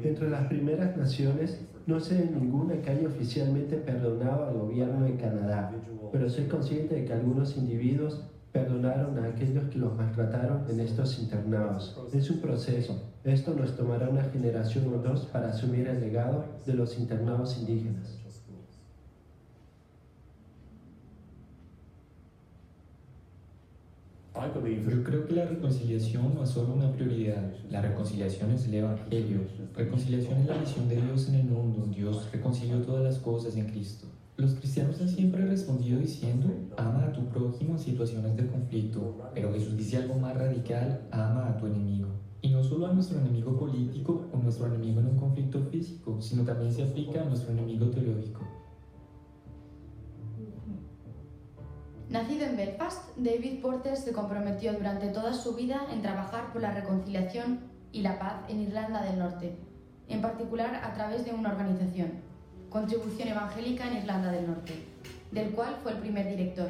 Entre las primeras naciones, no sé de ninguna que haya oficialmente perdonado al gobierno de Canadá, pero soy consciente de que algunos individuos perdonaron a aquellos que los maltrataron en estos internados. Es un proceso. Esto nos tomará una generación o dos para asumir el legado de los internados indígenas. Yo creo que la reconciliación no es solo una prioridad, la reconciliación es el Evangelio. Reconciliación es la misión de Dios en el mundo. Dios reconcilió todas las cosas en Cristo. Los cristianos han siempre respondido diciendo, ama a tu prójimo en situaciones de conflicto, pero Jesús dice algo más radical, ama a tu enemigo. Y no solo a nuestro enemigo político o nuestro enemigo en un conflicto físico, sino también se aplica a nuestro enemigo teológico. Nacido en Belfast, David Porter se comprometió durante toda su vida en trabajar por la reconciliación y la paz en Irlanda del Norte, en particular a través de una organización, Contribución Evangélica en Irlanda del Norte, del cual fue el primer director.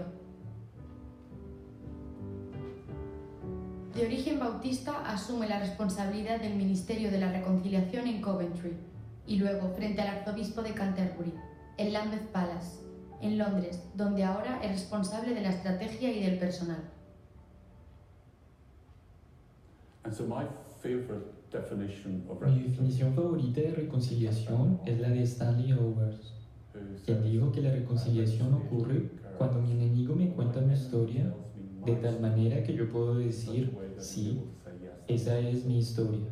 De origen bautista, asume la responsabilidad del Ministerio de la Reconciliación en Coventry y luego frente al arzobispo de Canterbury, en Lambeth Palace, en Londres, donde ahora es responsable de la estrategia y del personal. Mi definición favorita de reconciliación es la de Stanley Owers, quien dijo que la reconciliación ocurre cuando mi enemigo me cuenta mi historia de tal manera que yo puedo decir, sí, esa es mi historia.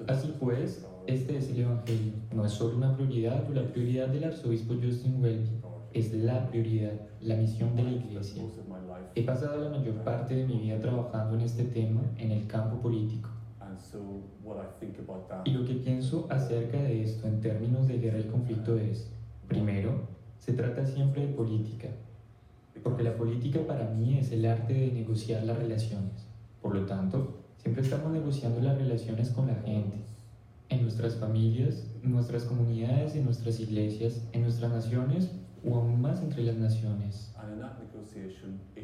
Así pues, este es el Evangelio. No es solo una prioridad o la prioridad del arzobispo Justin Welby, es la prioridad, la misión de la Iglesia. He pasado la mayor parte de mi vida trabajando en este tema en el campo político. Y lo que pienso acerca de esto en términos de guerra y conflicto es, primero, se trata siempre de política, porque la política para mí es el arte de negociar las relaciones. Por lo tanto, siempre estamos negociando las relaciones con la gente, en nuestras familias, en nuestras comunidades, en nuestras iglesias, en nuestras naciones o aún más entre las naciones.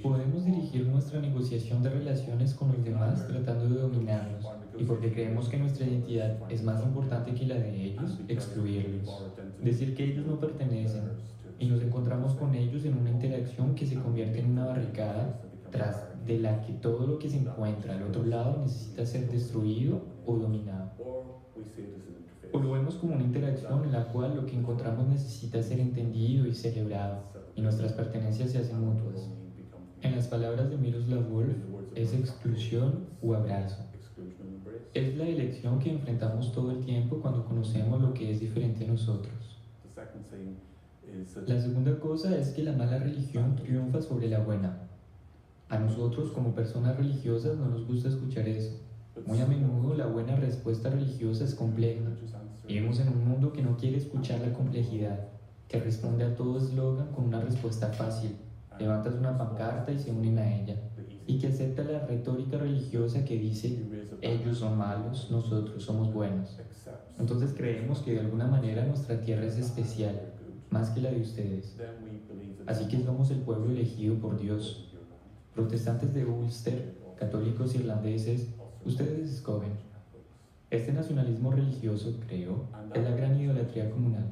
Podemos dirigir nuestra negociación de relaciones con los demás tratando de dominarlos, y porque creemos que nuestra identidad es más importante que la de ellos, excluirlos, decir que ellos no pertenecen, y nos encontramos con ellos en una interacción que se convierte en una barricada tras de la que todo lo que se encuentra al otro lado necesita ser destruido o dominado. O lo vemos como una interacción en la cual lo que encontramos necesita ser entendido y celebrado, y nuestras pertenencias se hacen mutuas. En las palabras de Miroslav Volf, es exclusión o abrazo. Es la elección que enfrentamos todo el tiempo cuando conocemos lo que es diferente a nosotros. La segunda cosa es que la mala religión triunfa sobre la buena. A nosotros, como personas religiosas, no nos gusta escuchar eso. Muy a menudo la buena respuesta religiosa es compleja. Vivimos en un mundo que no quiere escuchar la complejidad, que responde a todo eslogan con una respuesta fácil. Levantas una pancarta y se unen a ella, y que acepta la retórica religiosa que dice, ellos son malos, nosotros somos buenos. Entonces creemos que de alguna manera nuestra tierra es especial, más que la de ustedes. Así que somos el pueblo elegido por Dios. Protestantes de Ulster, católicos irlandeses, ustedes escogen. Este nacionalismo religioso, creo, es la gran idolatría comunal.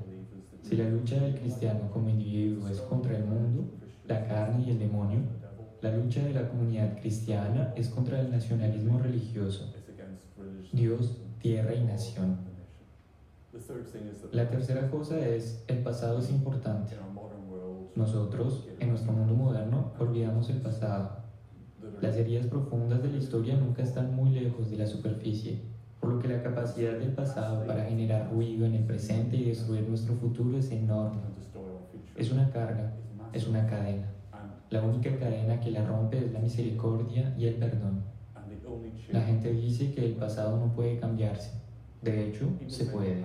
Si la lucha del cristiano como individuo es contra el mundo, la carne y el demonio, la lucha de la comunidad cristiana es contra el nacionalismo religioso, Dios, tierra y nación. La tercera cosa es, el pasado es importante. Nosotros, en nuestro mundo moderno, olvidamos el pasado. Las heridas profundas de la historia nunca están muy lejos de la superficie, por lo que la capacidad del pasado para generar ruido en el presente y destruir nuestro futuro es enorme. Es una carga, es una cadena. La única cadena que la rompe es la misericordia y el perdón. La gente dice que el pasado no puede cambiarse. De hecho, se puede.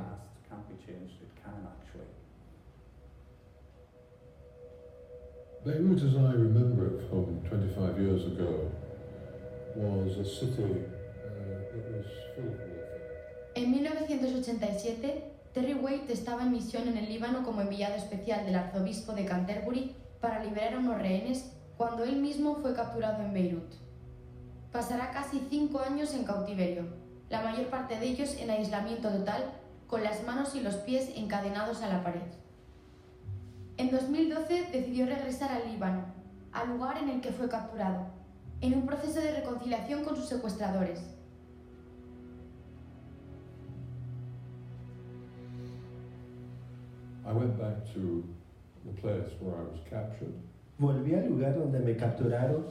Beirut, as I remember it from 25 years ago, was a city that was full of warfare. En 1987, Terry Waite estaba en misión en el Líbano como enviado especial del arzobispo de Canterbury para liberar a unos rehenes cuando él mismo fue capturado en Beirut. Pasará casi 5 años en cautiverio, la mayor parte de ellos en aislamiento total, con las manos y los pies encadenados a la pared. En 2012 decidió regresar al Líbano, al lugar en el que fue capturado, en un proceso de reconciliación con sus secuestradores. I went back to the place where I was captured. Volví al lugar donde me capturaron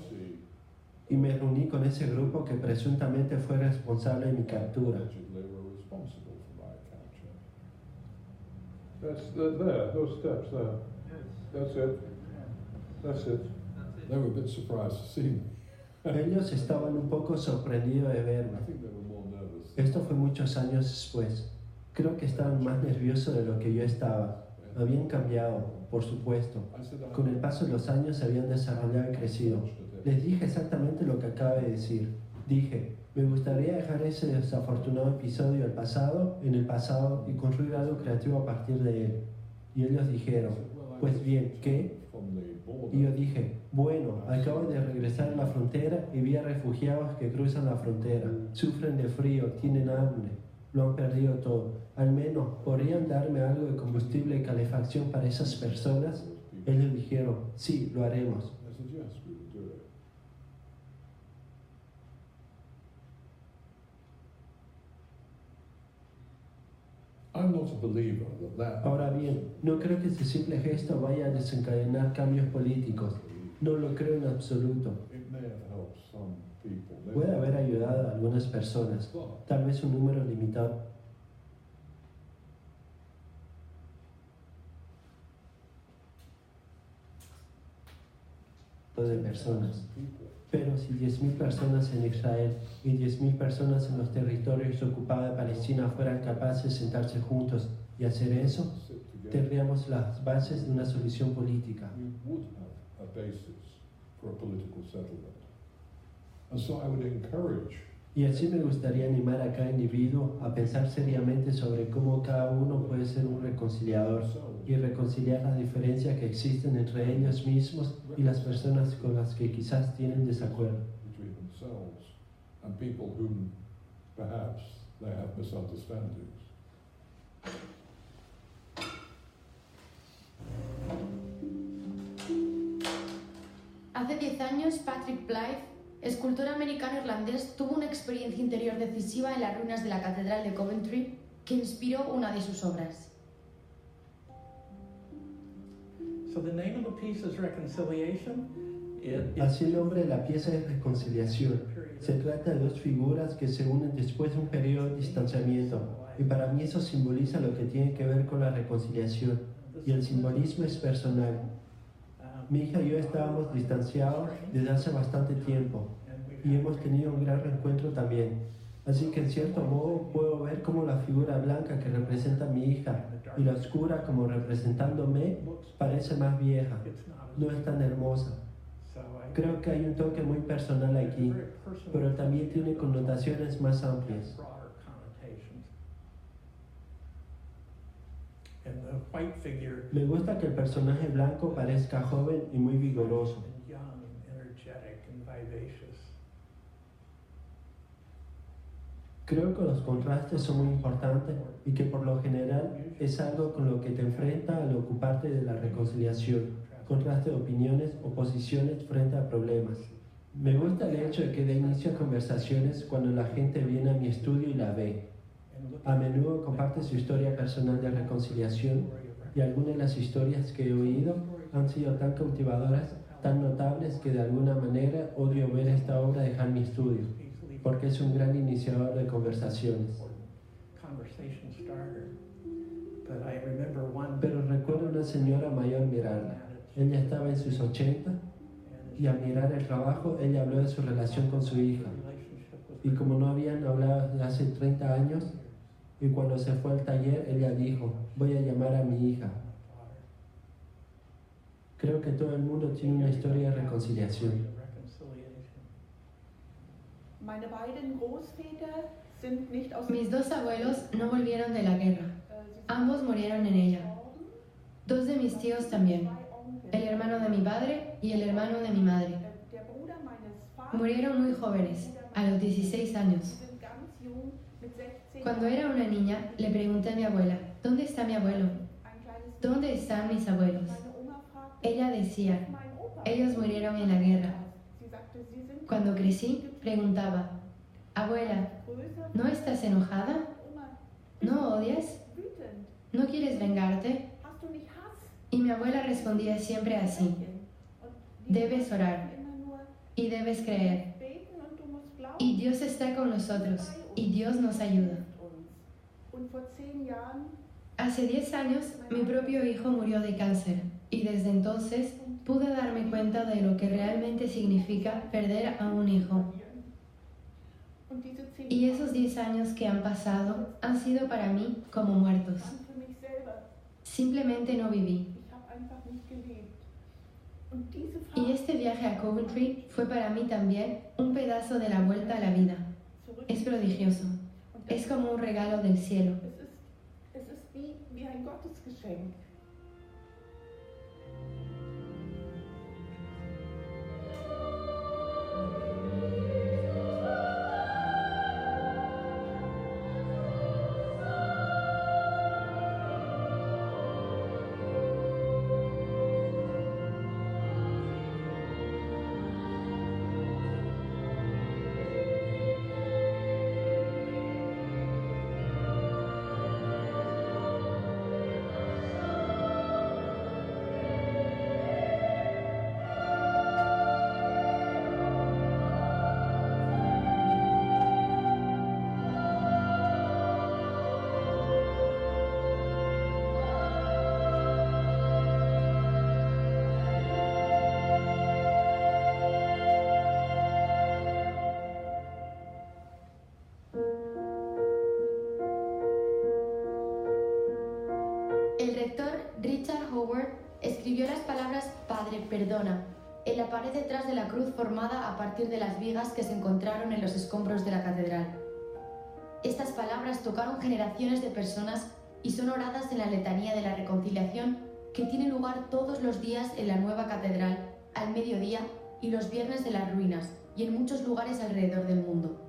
y me reuní con ese grupo que presuntamente fue responsable de mi captura. Allegedly were responsible for my capture. That's there, those steps there. That's it. That's it. They were a bit surprised to see me. Ellos estaban un poco sorprendidos de verme. I think they were more nervous. Esto fue muchos años después. Creo que estaban más nerviosos de lo que yo estaba. Habían cambiado, por supuesto. Con el paso de los años se habían desarrollado y crecido. Les dije exactamente lo que acabo de decir. Dije, me gustaría dejar ese desafortunado episodio en el pasado y construir algo creativo a partir de él. Y ellos dijeron, pues bien, ¿qué? Y yo dije, bueno, acabo de regresar a la frontera y vi a refugiados que cruzan la frontera. Sufren de frío, tienen hambre, lo han perdido todo. Al menos, ¿podrían darme algo de combustible y calefacción para esas personas? Ellos dijeron, sí, lo haremos. I said, yes, we would do it. I'm not a believer that Ahora bien, no creo que ese simple gesto vaya a desencadenar cambios políticos. No lo creo en absoluto. it may have helped some people. Puede haber ayudado a algunas personas, tal vez un número limitado de personas. Pero si 10.000 personas en Israel y 10.000 personas en los territorios ocupados de Palestina fueran capaces de sentarse juntos y hacer eso, tendríamos las bases de una solución política. We would have a basis for a political settlement. And so I would encourage Y así me gustaría animar a cada individuo a pensar seriamente sobre cómo cada uno puede ser un reconciliador y reconciliar las diferencias que existen entre ellos mismos y las personas con las que quizás tienen desacuerdo. between themselves and people whom perhaps they have misunderstandings. Hace 10 años, Patrick Blythe, escultor americano-irlandés, tuvo una experiencia interior decisiva en las ruinas de la Catedral de Coventry que inspiró una de sus obras. So the name of the piece is Reconciliation. Así el nombre de la pieza es reconciliación. Se trata de dos figuras que se unen después de un periodo de distanciamiento, y para mí eso simboliza lo que tiene que ver con la reconciliación, y el simbolismo es personal. Mi hija y yo estábamos distanciados desde hace bastante tiempo y hemos tenido un gran reencuentro también. Así que en cierto modo puedo ver cómo la figura blanca que representa a mi hija y la oscura como representándome parece más vieja, no es tan hermosa. Creo que hay un toque muy personal aquí, pero también tiene connotaciones más amplias. Me gusta que el personaje blanco parezca joven y muy vigoroso. Creo que los contrastes son muy importantes y que por lo general es algo con lo que te enfrentas al ocuparte de la reconciliación, contraste de opiniones o posiciones frente a problemas. Me gusta el hecho de que dé inicio a conversaciones cuando la gente viene a mi estudio y la ve. A menudo comparte su historia personal de reconciliación y algunas de las historias que he oído han sido tan cautivadoras, tan notables que de alguna manera odio ver esta obra dejar mi estudio, porque es un gran iniciador de conversaciones. Pero recuerdo a una señora mayor mirarla. Ella estaba en sus 80 y al mirar el trabajo ella habló de su relación con su hija. Y como no habían hablado de hace 30 años, y cuando se fue al taller ella dijo, voy a llamar a mi hija. Creo que todo el mundo tiene una historia de reconciliación. Mis dos abuelos no volvieron de la guerra. Ambos murieron en ella. Dos de mis tíos también. El hermano de mi padre y el hermano de mi madre. Murieron muy jóvenes, a los 16 años. Cuando era una niña, le pregunté a mi abuela, ¿dónde está mi abuelo? ¿Dónde están mis abuelos? Ella decía, ellos murieron en la guerra. Cuando crecí, preguntaba, abuela, ¿no estás enojada? ¿No odias? ¿No quieres vengarte? Y mi abuela respondía siempre así, debes orar y debes creer. Y Dios está con nosotros y Dios nos ayuda. Hace 10 años, mi propio hijo murió de cáncer y desde entonces pude darme cuenta de lo que realmente significa perder a un hijo. Y esos 10 años que han pasado han sido para mí como muertos. Simplemente no viví. Y este viaje a Coventry fue para mí también un pedazo de la vuelta a la vida. Es prodigioso. Es como un regalo del cielo. El rector Richard Howard escribió las palabras Padre, perdona en la pared detrás de la cruz formada a partir de las vigas que se encontraron en los escombros de la catedral. Estas palabras tocaron generaciones de personas y son oradas en la letanía de la reconciliación que tiene lugar todos los días en la nueva catedral, al mediodía y los viernes de las ruinas y en muchos lugares alrededor del mundo.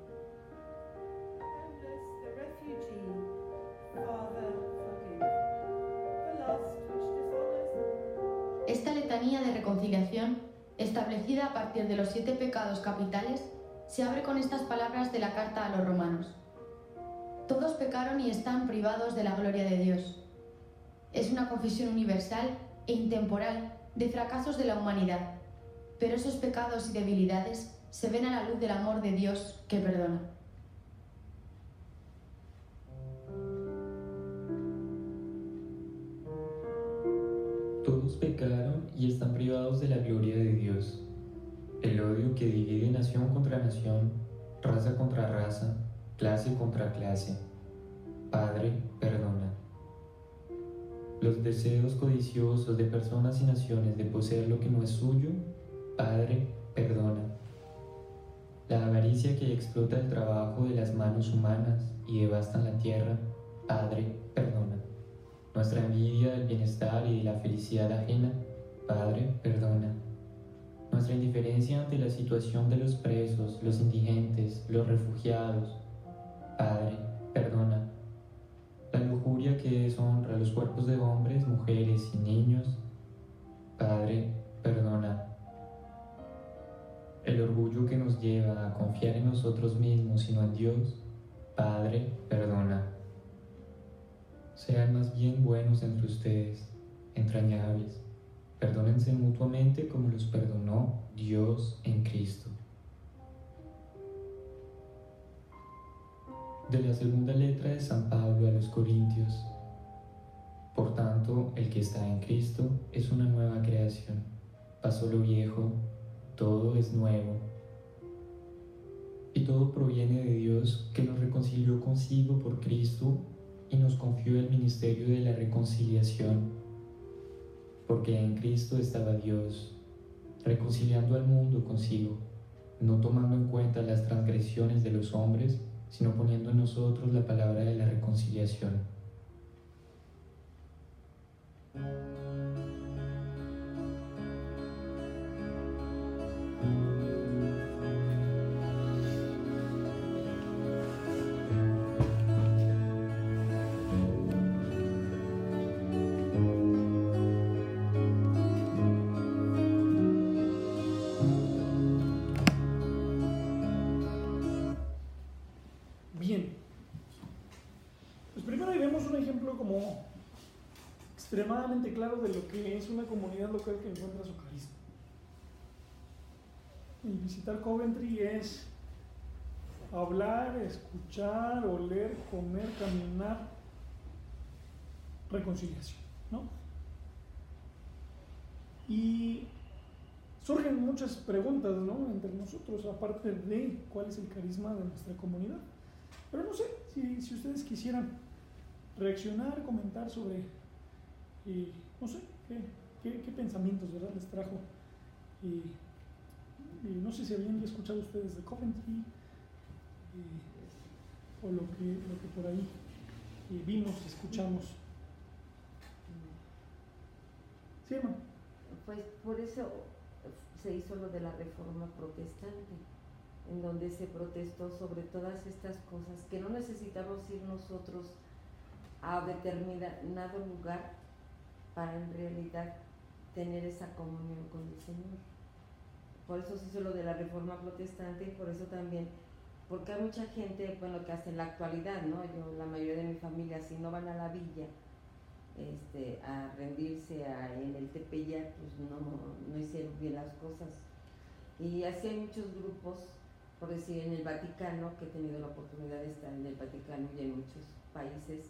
Esta letanía de reconciliación, establecida a partir de los 7 pecados capitales, se abre con estas palabras de la carta a los romanos. Todos pecaron y están privados de la gloria de Dios. Es una confesión universal e intemporal de fracasos de la humanidad, pero esos pecados y debilidades se ven a la luz del amor de Dios que perdona. Todos Todos pecaron y están privados de la gloria de Dios. El odio que divide nación contra nación, raza contra raza, clase contra clase. Padre, perdona. Los deseos codiciosos de personas y naciones de poseer lo que no es suyo, Padre, perdona. La avaricia que explota el trabajo de las manos humanas y devastan la tierra, Padre, perdona. Nuestra envidia del bienestar y de la felicidad ajena, Padre, perdona. Nuestra indiferencia ante la situación de los presos, los indigentes, los refugiados, Padre, perdona. La lujuria que deshonra los cuerpos de hombres, mujeres y niños, Padre, perdona. El orgullo que nos lleva a confiar en nosotros mismos y no en Dios, Padre, perdona. Sean más bien buenos entre ustedes, entrañables. Perdónense mutuamente como los perdonó Dios en Cristo. De la segunda letra de San Pablo a los Corintios. Por tanto, el que está en Cristo es una nueva creación. Pasó lo viejo, todo es nuevo. Y todo proviene de Dios, que nos reconcilió consigo por Cristo y nos confió el ministerio de la reconciliación. Porque en Cristo estaba Dios, reconciliando al mundo consigo, no tomando en cuenta las transgresiones de los hombres, sino poniendo en nosotros la palabra de la reconciliación. Extremadamente claro de lo que es una comunidad local que encuentra su carisma. El visitar Coventry es hablar, escuchar, oler, comer, caminar, reconciliación, ¿no? Y surgen muchas preguntas, ¿no?, entre nosotros, aparte de cuál es el carisma de nuestra comunidad. Pero no sé, si ustedes quisieran reaccionar, comentar sobre, no sé, qué pensamientos, ¿verdad?, les trajo. No sé si habían ya escuchado ustedes de Coventry, o lo que por ahí vimos, escuchamos. Sí, hermano. Pues por eso se hizo lo de la Reforma Protestante, en donde se protestó sobre todas estas cosas, que no necesitamos ir nosotros a determinado lugar para en realidad tener esa comunión con el Señor. Por eso se hizo lo de la Reforma Protestante, y por eso también, porque hay mucha gente, bueno, que hasta en la actualidad, ¿no? Yo, la mayoría de mi familia, si no van a la villa a rendirse en el Tepeyac, pues no hicieron bien las cosas. Y así hay muchos grupos, por decir, en el Vaticano, que he tenido la oportunidad de estar en el Vaticano y en muchos países,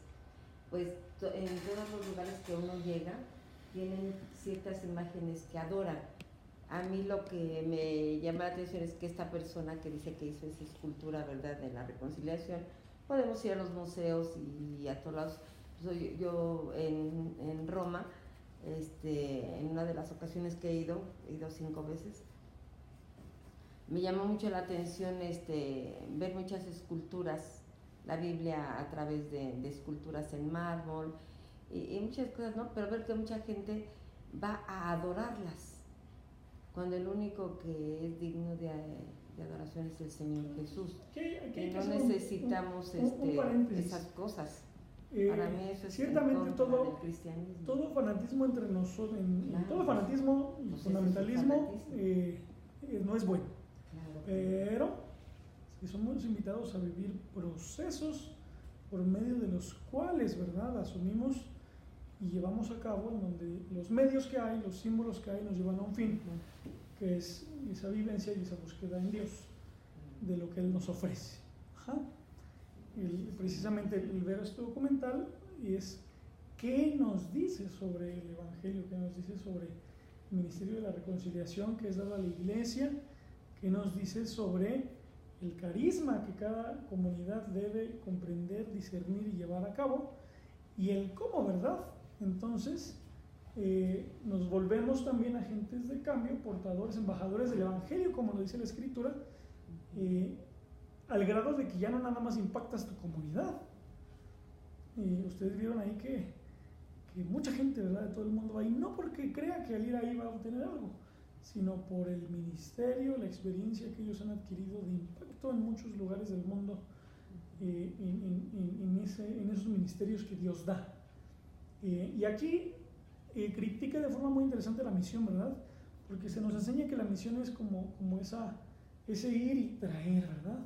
pues en todos los lugares que uno llega, tienen ciertas imágenes que adoran. A mí lo que me llama la atención es que esta persona que dice que hizo esa escultura, ¿verdad?, de la reconciliación, podemos ir a los museos y a todos lados. Yo en Roma, en una de las ocasiones que he ido 5 veces, me llamó mucho la atención ver muchas esculturas, la Biblia a través de esculturas en mármol y muchas cosas, ¿no? Pero ver que mucha gente va a adorarlas, cuando el único que es digno de adoración es el Señor Jesús. No necesitamos esas cosas. Para mí eso es ciertamente todo fanatismo entre nosotros, todo fanatismo y fundamentalismo no es bueno. Claro. Pero si somos invitados a vivir procesos por medio de los cuales, ¿verdad?, asumimos y llevamos a cabo, en donde los medios que hay, los símbolos que hay, nos llevan a un fin, que es esa vivencia y esa búsqueda en Dios de lo que Él nos ofrece. Precisamente el ver este documental es ¿qué nos dice sobre el Evangelio? ¿Qué nos dice sobre el ministerio de la reconciliación que es dado a la iglesia? ¿Qué nos dice sobre el carisma que cada comunidad debe comprender, discernir y llevar a cabo? Y el cómo, ¿verdad? Entonces, nos volvemos también agentes de cambio, portadores, embajadores del Evangelio, como lo dice la Escritura, al grado de que ya no nada más impactas tu comunidad. Ustedes vieron ahí que mucha gente, ¿verdad?, de todo el mundo va ahí, no porque crea que al ir ahí va a obtener algo, sino por el ministerio, la experiencia que ellos han adquirido de impacto en muchos lugares del mundo, en esos ministerios que Dios da. Y aquí critica de forma muy interesante la misión, ¿verdad? Porque se nos enseña que la misión es como ese ir y traer, ¿verdad?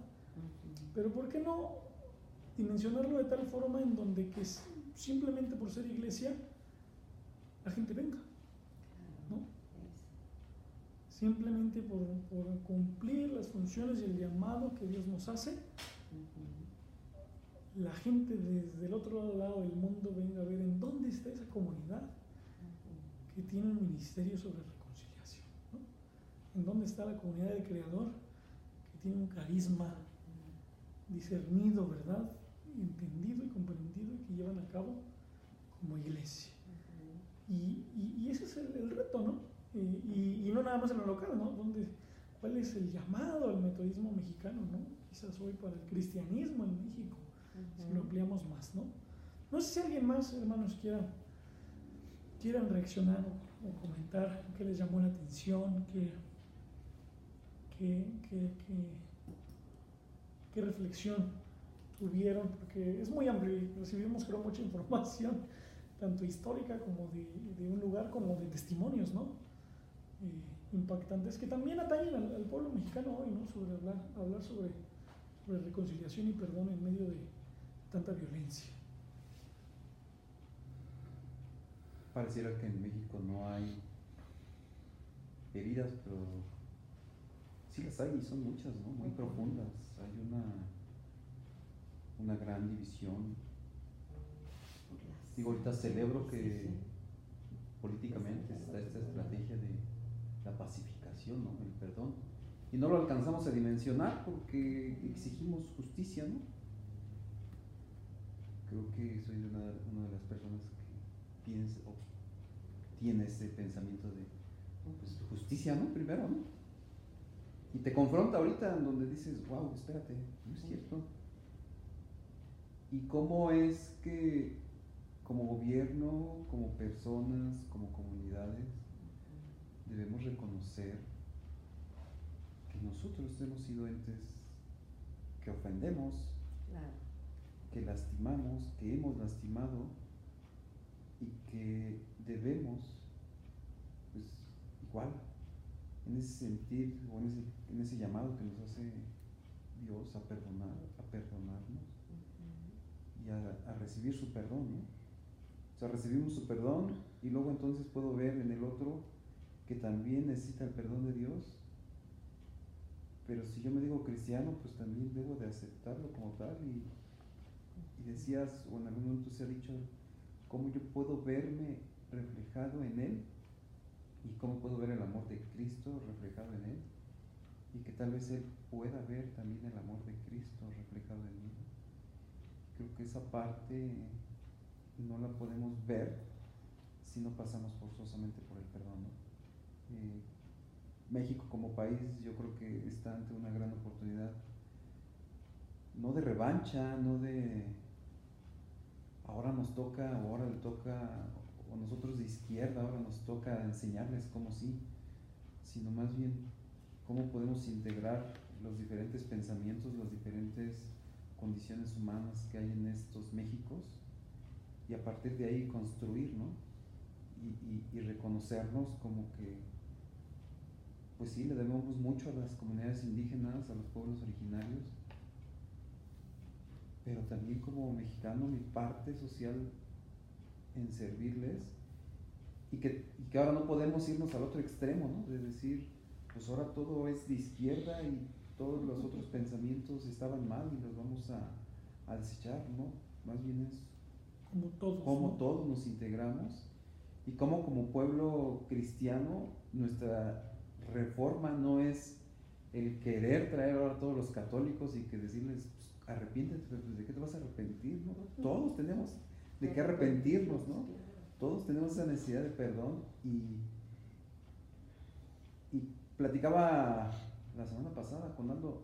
Pero ¿por qué no dimensionarlo de tal forma en donde que simplemente por ser iglesia la gente venga, ¿no? Simplemente por cumplir las funciones y el llamado que Dios nos hace, la gente desde el otro lado del mundo venga a ver en dónde está esa comunidad que tiene un ministerio sobre reconciliación, ¿no? En dónde está la comunidad del Creador que tiene un carisma discernido, ¿verdad?, entendido y comprendido, y que llevan a cabo como iglesia. Y ese es el reto, ¿no? Y no nada más en lo local, ¿no? ¿Cuál es el llamado al metodismo mexicano, ¿no? Quizás hoy para el cristianismo en México, si lo ampliamos más, ¿no? No sé si alguien más, hermanos, quieran reaccionar o comentar qué les llamó la atención, qué reflexión tuvieron, porque es muy amplio y recibimos, creo, mucha información, tanto histórica como de un lugar, como de testimonios, ¿no? Impactantes, que también atañen al pueblo mexicano hoy, ¿no? Sobre hablar sobre reconciliación y perdón en medio de tanta violencia. Pareciera que en México no hay heridas, pero sí las hay, y son muchas, ¿no? Muy profundas. Hay una gran división. Digo, ahorita celebro que políticamente está esta estrategia de la pacificación, ¿no? El perdón. Y no lo alcanzamos a dimensionar porque exigimos justicia, ¿no? Creo que soy una de las personas que piensa o tiene ese pensamiento de pues, justicia, ¿no? Primero, ¿no? Y te confronta ahorita en donde dices, wow, espérate, no es cierto. ¿Y cómo es que como gobierno, como personas, como comunidades, debemos reconocer que nosotros hemos sido entes que ofendemos, claro, que lastimamos, que hemos lastimado y que debemos, pues igual, en ese sentir o en ese llamado que nos hace Dios a perdonarnos y a recibir su perdón, ¿no? O sea, recibimos su perdón y luego entonces puedo ver en el otro que también necesita el perdón de Dios. Pero si yo me digo cristiano, pues también debo de aceptarlo como tal. Y decías, o en algún momento se ha dicho, cómo yo puedo verme reflejado en Él y cómo puedo ver el amor de Cristo reflejado en Él, y que tal vez Él pueda ver también el amor de Cristo reflejado en mí. Creo que esa parte no la podemos ver si no pasamos forzosamente por el perdón, ¿no? México como país yo creo que está ante una gran oportunidad, no de revancha, no de ahora nos toca, o ahora le toca, o nosotros de izquierda ahora nos toca enseñarles cómo sí, sino más bien cómo podemos integrar los diferentes pensamientos, las diferentes condiciones humanas que hay en estos Méxicos, y a partir de ahí construir, ¿no? Y reconocernos como que, pues sí, le debemos mucho a las comunidades indígenas, a los pueblos originarios, pero también como mexicano mi parte social en servirles, y que ahora no podemos irnos al otro extremo, ¿no? De decir, pues ahora todo es de izquierda y todos los otros pensamientos estaban mal y los vamos a desechar, ¿no? Más bien es cómo todos nos integramos y cómo como pueblo cristiano nuestra reforma no es el querer traer ahora a todos los católicos y que decirles pues, arrepiéntete, pues, ¿de qué te vas a arrepentir? ¿No? Todos tenemos de qué arrepentirnos, ¿no? Todos tenemos esa necesidad de perdón y platicaba la semana pasada con Aldo.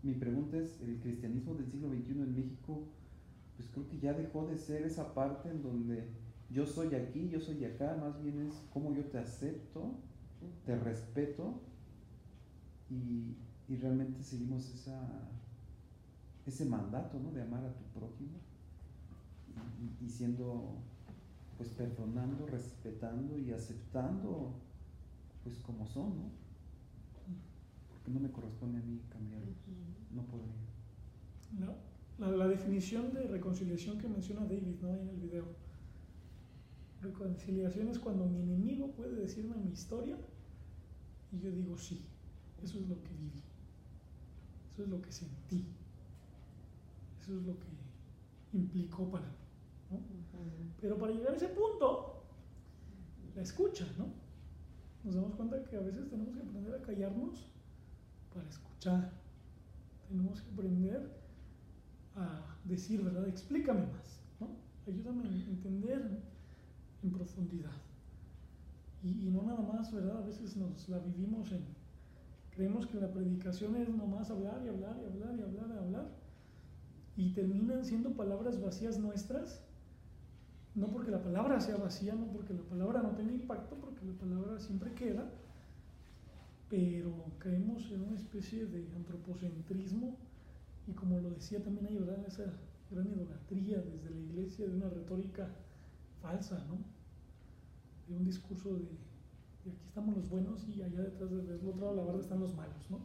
Mi pregunta es, ¿el cristianismo del siglo XXI en México, pues creo que ya dejó de ser esa parte en donde yo soy aquí, yo soy acá, más bien es cómo yo te acepto, te respeto y realmente seguimos ese mandato, ¿no? De amar a tu prójimo y siendo, pues perdonando, respetando y aceptando, pues como son, ¿no? Porque no me corresponde a mí cambiarlos, no podría. La definición de reconciliación que menciona David, ¿no? Ahí en el video. Reconciliación es cuando mi enemigo puede decirme mi historia y yo digo sí, eso es lo que viví, eso es lo que sentí, eso es lo que implicó para mí, ¿no? Pero para llegar a ese punto, la escucha, ¿no? Nos damos cuenta que a veces tenemos que aprender a callarnos para escuchar, tenemos que aprender a decir, ¿verdad? Explícame más, ¿no? Ayúdame a entender en profundidad. Y no nada más, ¿verdad? A veces nos la vivimos creemos que la predicación es nomás hablar y hablar y hablar y hablar y hablar, y terminan siendo palabras vacías nuestras, no porque la palabra sea vacía, no porque la palabra no tenga impacto, porque la palabra siempre queda, pero caemos en una especie de antropocentrismo, y como lo decía también ahí, ¿verdad? Esa gran idolatría desde la iglesia de una retórica falsa, ¿no? De un discurso de aquí estamos los buenos y allá detrás del otro lado de la barra están los malos, ¿no?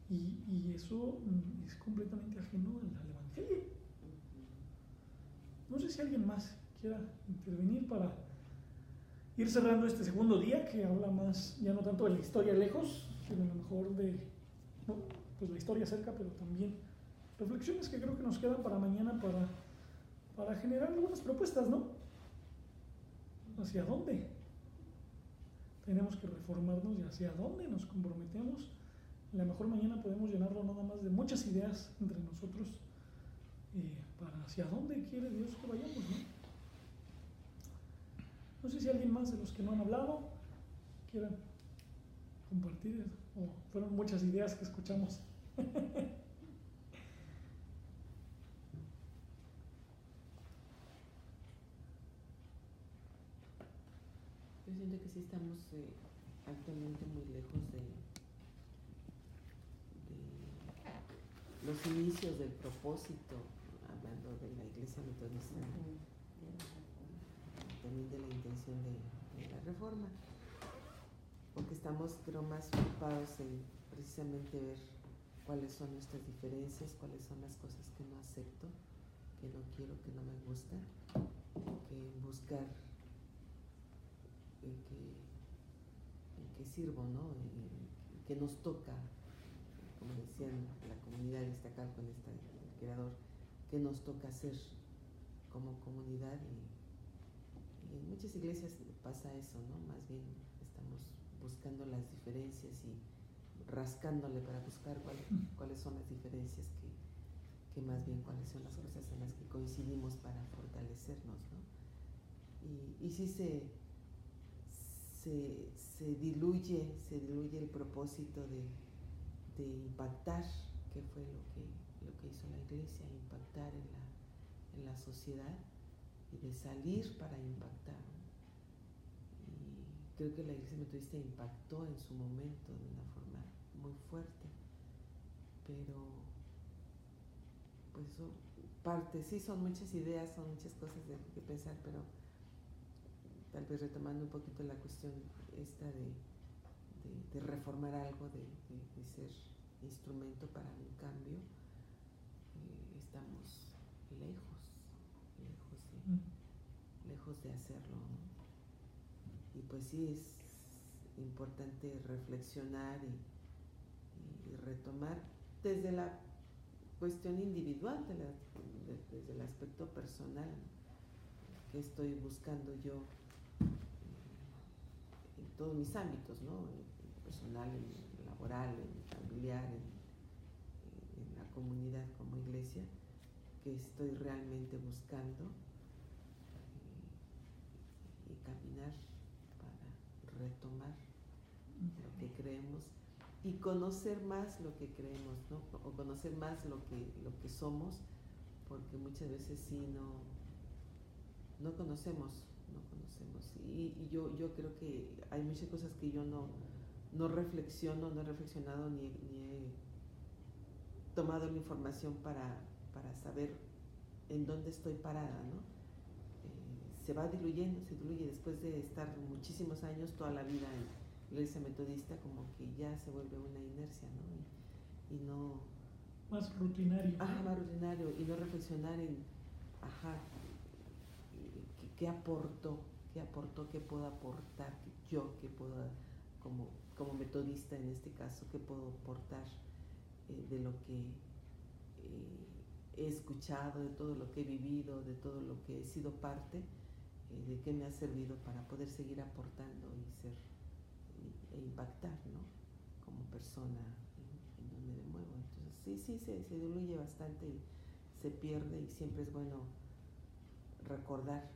Y eso es completamente ajeno al Evangelio. No sé si alguien más quiera intervenir para ir cerrando este segundo día, que habla más, ya no tanto de la historia lejos, sino a lo mejor de, ¿no? Pues la historia cerca, pero también reflexiones que creo que nos quedan para mañana para generar algunas propuestas, ¿no? ¿Hacia dónde tenemos que reformarnos y hacia dónde nos comprometemos? A lo mejor mañana podemos llenarlo nada más de muchas ideas entre nosotros para hacia dónde quiere Dios que vayamos, ¿no? No sé si alguien más de los que no han hablado quieran compartir, o fueron muchas ideas que escuchamos. Yo siento que sí estamos actualmente muy lejos de los inicios del propósito, hablando de la Iglesia Metodista, también de la intención de la reforma, porque estamos, creo, más ocupados en precisamente ver cuáles son nuestras diferencias, cuáles son las cosas que no acepto, que no quiero, que no me gustan, que buscar en que sirvo, ¿no? Que nos toca, como decían la comunidad destacar con el creador, que nos toca hacer como comunidad, y en muchas iglesias pasa eso, ¿no? Más bien estamos buscando las diferencias y rascándole para buscar cuáles son las diferencias, que más bien cuáles son las cosas en las que coincidimos para fortalecernos, ¿no? Y sí se diluye el propósito de impactar, que fue lo que hizo la iglesia, impactar en la sociedad, y de salir para impactar, ¿no? Y creo que la Iglesia Metodista impactó en su momento de una forma muy fuerte, pero pues eso parte, sí, son muchas ideas, son muchas cosas de pensar, pero tal vez retomando un poquito la cuestión esta de reformar algo, de ser instrumento para un cambio, estamos lejos de hacerlo, ¿no? Y pues sí, es importante reflexionar y retomar desde la cuestión individual, desde el aspecto personal, que estoy buscando yo en todos mis ámbitos, ¿no? En personal, en laboral, en familiar, en la comunidad como iglesia, que estoy realmente buscando y caminar para retomar lo que creemos y conocer más lo que creemos, ¿no? O conocer más lo que somos, porque muchas veces sí no conocemos. Y yo creo que hay muchas cosas que yo no reflexiono, no he reflexionado ni he tomado la información para saber en dónde estoy parada, ¿no? Se diluye después de estar muchísimos años, toda la vida en la iglesia metodista, como que ya se vuelve una inercia, ¿no? Y no... Más rutinario. Más rutinario, y no reflexionar en, ¿qué aportó, qué puedo aportar yo, qué puedo, como metodista en este caso, qué puedo aportar de lo que he escuchado, de todo lo que he vivido, de todo lo que he sido parte, de qué me ha servido para poder seguir aportando e impactar, ¿no? Como persona en donde me muevo. Entonces sí, se diluye bastante y se pierde, y siempre es bueno recordar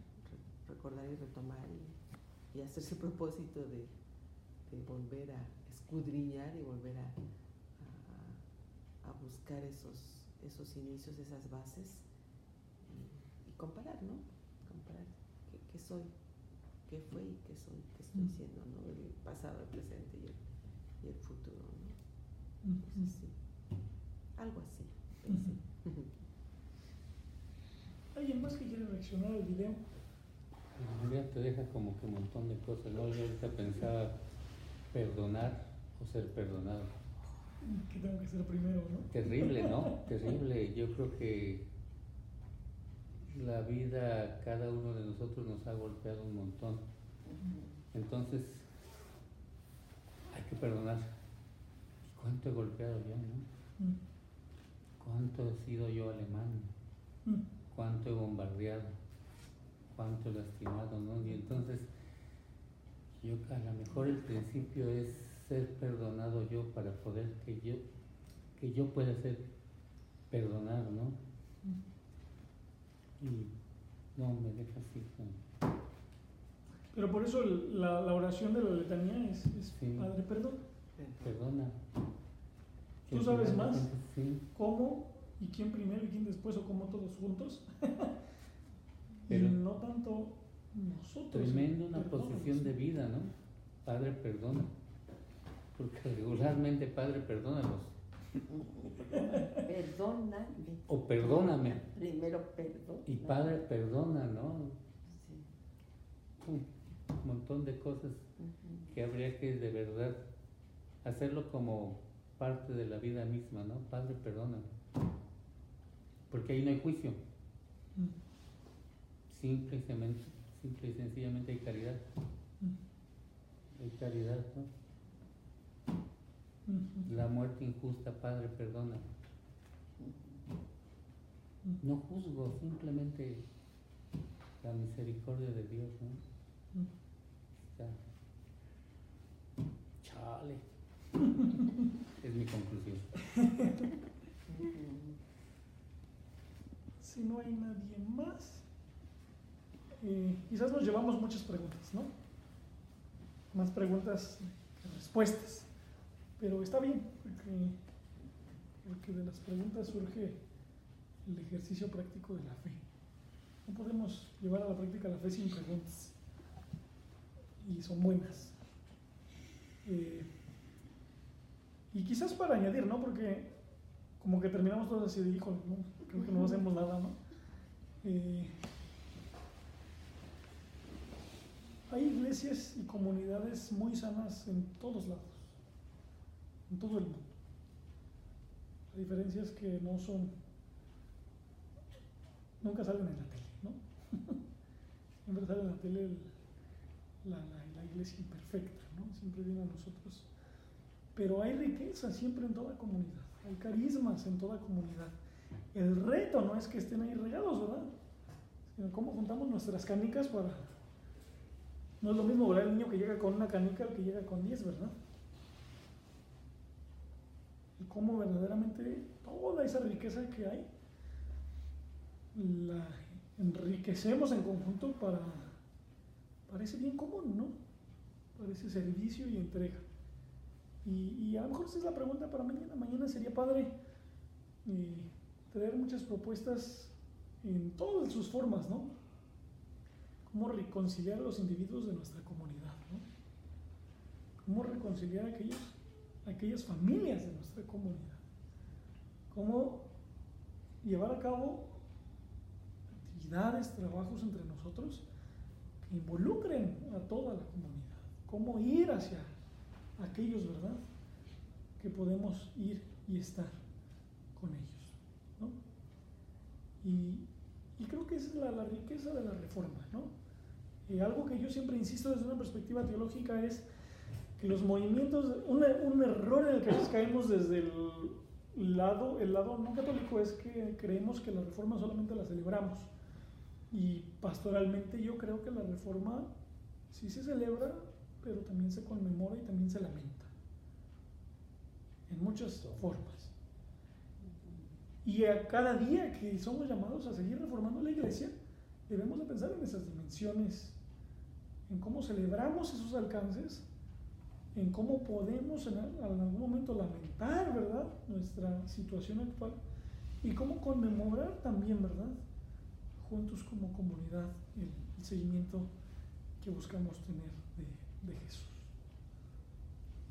y retomar y hacerse propósito de volver a escudriñar y volver a buscar esos inicios, esas bases, y comparar, ¿no? Comparar qué soy, qué fue y qué soy, qué estoy siendo, ¿no? El pasado, el presente y el futuro, ¿no? Entonces, sí, algo así, pensé. ¿Alguien más que quiera reaccionar al video? Ya te deja como que un montón de cosas, ¿no? Yo ahorita pensaba perdonar o ser perdonado. Que tengo que ser primero, ¿no? Terrible, ¿no? Terrible. Yo creo que la vida, cada uno de nosotros nos ha golpeado un montón. Entonces, hay que perdonar. ¿Cuánto he golpeado yo, no? ¿Cuánto he sido yo alemán? ¿Cuánto he bombardeado? ¿Cuánto he lastimado, no? Y entonces, yo a lo mejor el principio es ser perdonado yo para poder que yo pueda ser perdonado, ¿no? Y no me deja así. ¿No? Pero por eso la oración de la letanía es sí. Padre, perdona. Perdona. ¿Tú sabes más? Sí. ¿Cómo? ¿Y quién primero y quién después? ¿O cómo todos juntos? Pero y no tanto nosotros. Tremendo una posición de vida, ¿no? Padre, perdona. Porque regularmente, Padre, perdónalos. Perdóname. O perdóname. Primero perdona. Y Padre, perdona, ¿no? Sí. Un montón de cosas que habría que de verdad hacerlo como parte de la vida misma, ¿no? Padre, perdona. Porque ahí no hay juicio. Simple y sencillamente hay caridad. Hay caridad, ¿no? La muerte injusta, Padre, perdona. No juzgo, simplemente la misericordia de Dios, ¿no? Está. Chale. Es mi conclusión. Si no hay nadie más, quizás nos llevamos muchas preguntas, ¿no? Más preguntas que respuestas. Pero está bien, porque de las preguntas surge el ejercicio práctico de la fe. No podemos llevar a la práctica la fe sin preguntas. Y son buenas. Y quizás para añadir, ¿no? Porque como que terminamos todos así de, híjole, ¿no? Creo que no hacemos nada, ¿no? Hay iglesias y comunidades muy sanas en todos lados. En todo el mundo. La diferencia es que nunca salen en la tele, ¿no? Siempre sale en la tele la iglesia imperfecta, ¿no? Siempre viene a nosotros. Pero hay riqueza siempre en toda comunidad, hay carismas en toda comunidad. El reto no es que estén ahí regados, ¿verdad? Sino cómo juntamos nuestras canicas para... No es lo mismo, ¿verdad? El niño que llega con una canica al que llega con 10, ¿verdad? Y cómo verdaderamente toda esa riqueza que hay la enriquecemos en conjunto para ese bien común, ¿no? Para ese servicio y entrega. Y a lo mejor esa es la pregunta para mañana. Mañana sería padre traer muchas propuestas en todas sus formas, ¿no? Cómo reconciliar a los individuos de nuestra comunidad, ¿no? Cómo reconciliar a aquellas familias de nuestra comunidad. Cómo llevar a cabo actividades, trabajos entre nosotros que involucren a toda la comunidad. Cómo ir hacia aquellos, ¿verdad?, que podemos ir y estar con ellos, ¿no? Y creo que esa es la riqueza de la Reforma, ¿no? Algo que yo siempre insisto desde una perspectiva teológica es que los movimientos, un error en el que nos caemos desde el lado no católico es que creemos que la Reforma solamente la celebramos. Y pastoralmente yo creo que la Reforma sí se celebra, pero también se conmemora y también se lamenta. En muchas formas. Y a cada día que somos llamados a seguir reformando la iglesia, debemos de pensar en esas dimensiones, en cómo celebramos esos alcances, en cómo podemos en algún momento lamentar, ¿verdad?, nuestra situación actual, y cómo conmemorar también, ¿verdad?, juntos como comunidad el seguimiento que buscamos tener de Jesús.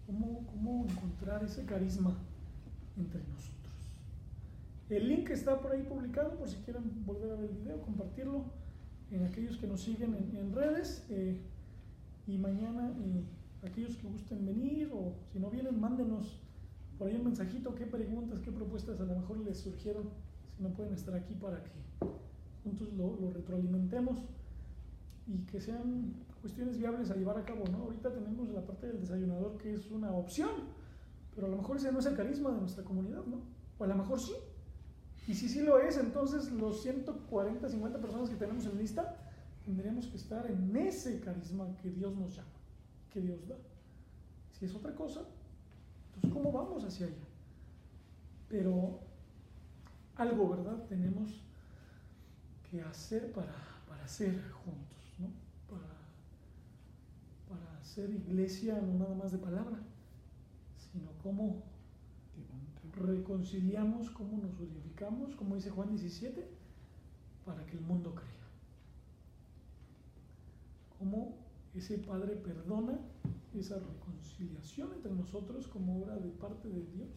¿Cómo encontrar ese carisma entre nosotros? El link está por ahí publicado, por si quieren volver a ver el video, compartirlo en aquellos que nos siguen en redes, y mañana aquellos que gusten venir, o si no vienen, mándenos por ahí un mensajito, qué preguntas, qué propuestas a lo mejor les surgieron, si no pueden estar aquí, para que juntos lo retroalimentemos y que sean cuestiones viables a llevar a cabo, ¿no? Ahorita tenemos la parte del desayunador, que es una opción, pero a lo mejor ese no es el carisma de nuestra comunidad, ¿no? O a lo mejor sí. Y si sí lo es, entonces los 140, 50 personas que tenemos en lista tendríamos que estar en ese carisma que Dios nos llama, que Dios da. Si es otra cosa, entonces ¿cómo vamos hacia allá? Pero algo, ¿verdad?, tenemos que hacer para ser juntos, ¿no? Para ser iglesia no nada más de palabra, sino cómo reconciliamos, cómo nos unificamos, como dice Juan 17, para que el mundo crea. Cómo ese Padre perdona, esa reconciliación entre nosotros como obra de parte de Dios,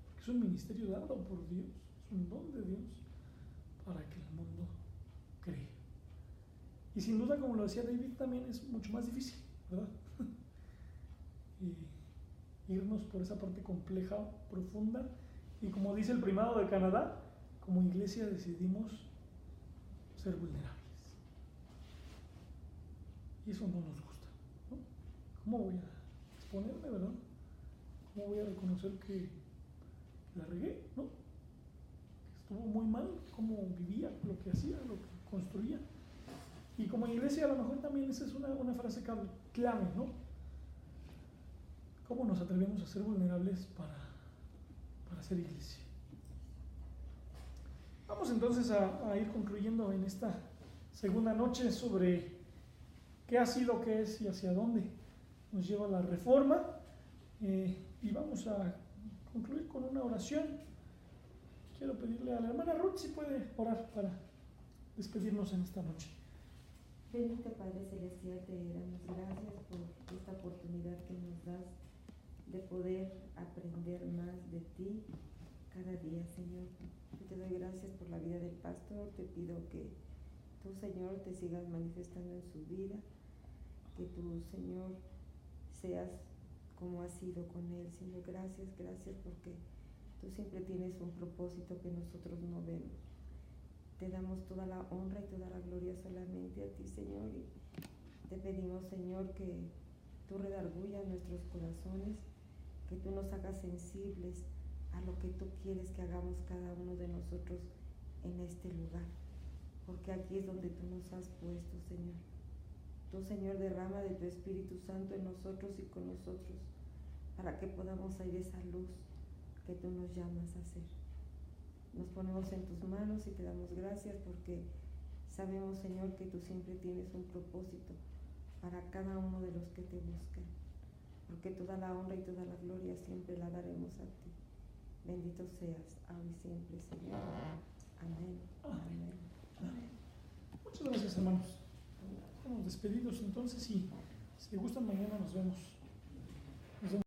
porque es un ministerio dado por Dios, es un don de Dios, para que el mundo cree. Y sin duda, como lo decía David, también es mucho más difícil, ¿verdad? Y irnos por esa parte compleja, profunda, y como dice el primado de Canadá, como iglesia decidimos ser vulnerables. Y eso no nos gusta, ¿no? ¿Cómo voy a exponerme, verdad? ¿Cómo voy a reconocer que la regué, ¿no? Que estuvo muy mal, cómo vivía, lo que hacía, lo que construía? Y como iglesia, a lo mejor también esa es una frase clave, ¿no? ¿Cómo nos atrevemos a ser vulnerables para ser iglesia? Vamos entonces a ir concluyendo en esta segunda noche sobre qué ha sido, qué es y hacia dónde nos lleva la Reforma. Y vamos a concluir con una oración. Quiero pedirle a la hermana Ruth si puede orar para despedirnos en esta noche. Bendito Padre Celestial, te damos gracias por esta oportunidad que nos das de poder aprender más de ti cada día, Señor. Yo te doy gracias por la vida del pastor, te pido que tú, Señor, te sigas manifestando en su vida, que tú, Señor, seas como has sido con él, Señor. Gracias porque tú siempre tienes un propósito que nosotros no vemos. Te damos toda la honra y toda la gloria solamente a ti, Señor, y te pedimos, Señor, que tú redargullas nuestros corazones, que tú nos hagas sensibles a lo que tú quieres que hagamos cada uno de nosotros en este lugar, porque aquí es donde tú nos has puesto, Señor. Tú, Señor, derrama de tu Espíritu Santo en nosotros y con nosotros, para que podamos ser esa luz que tú nos llamas a ser. Nos ponemos en tus manos y te damos gracias porque sabemos, Señor, que tú siempre tienes un propósito para cada uno de los que te buscan, porque toda la honra y toda la gloria siempre la daremos a ti. Bendito seas, ahora y siempre, Señor. Amén. Amén. Amén. Muchas gracias, hermanos. Estamos despedidos entonces y si gustan mañana nos vemos.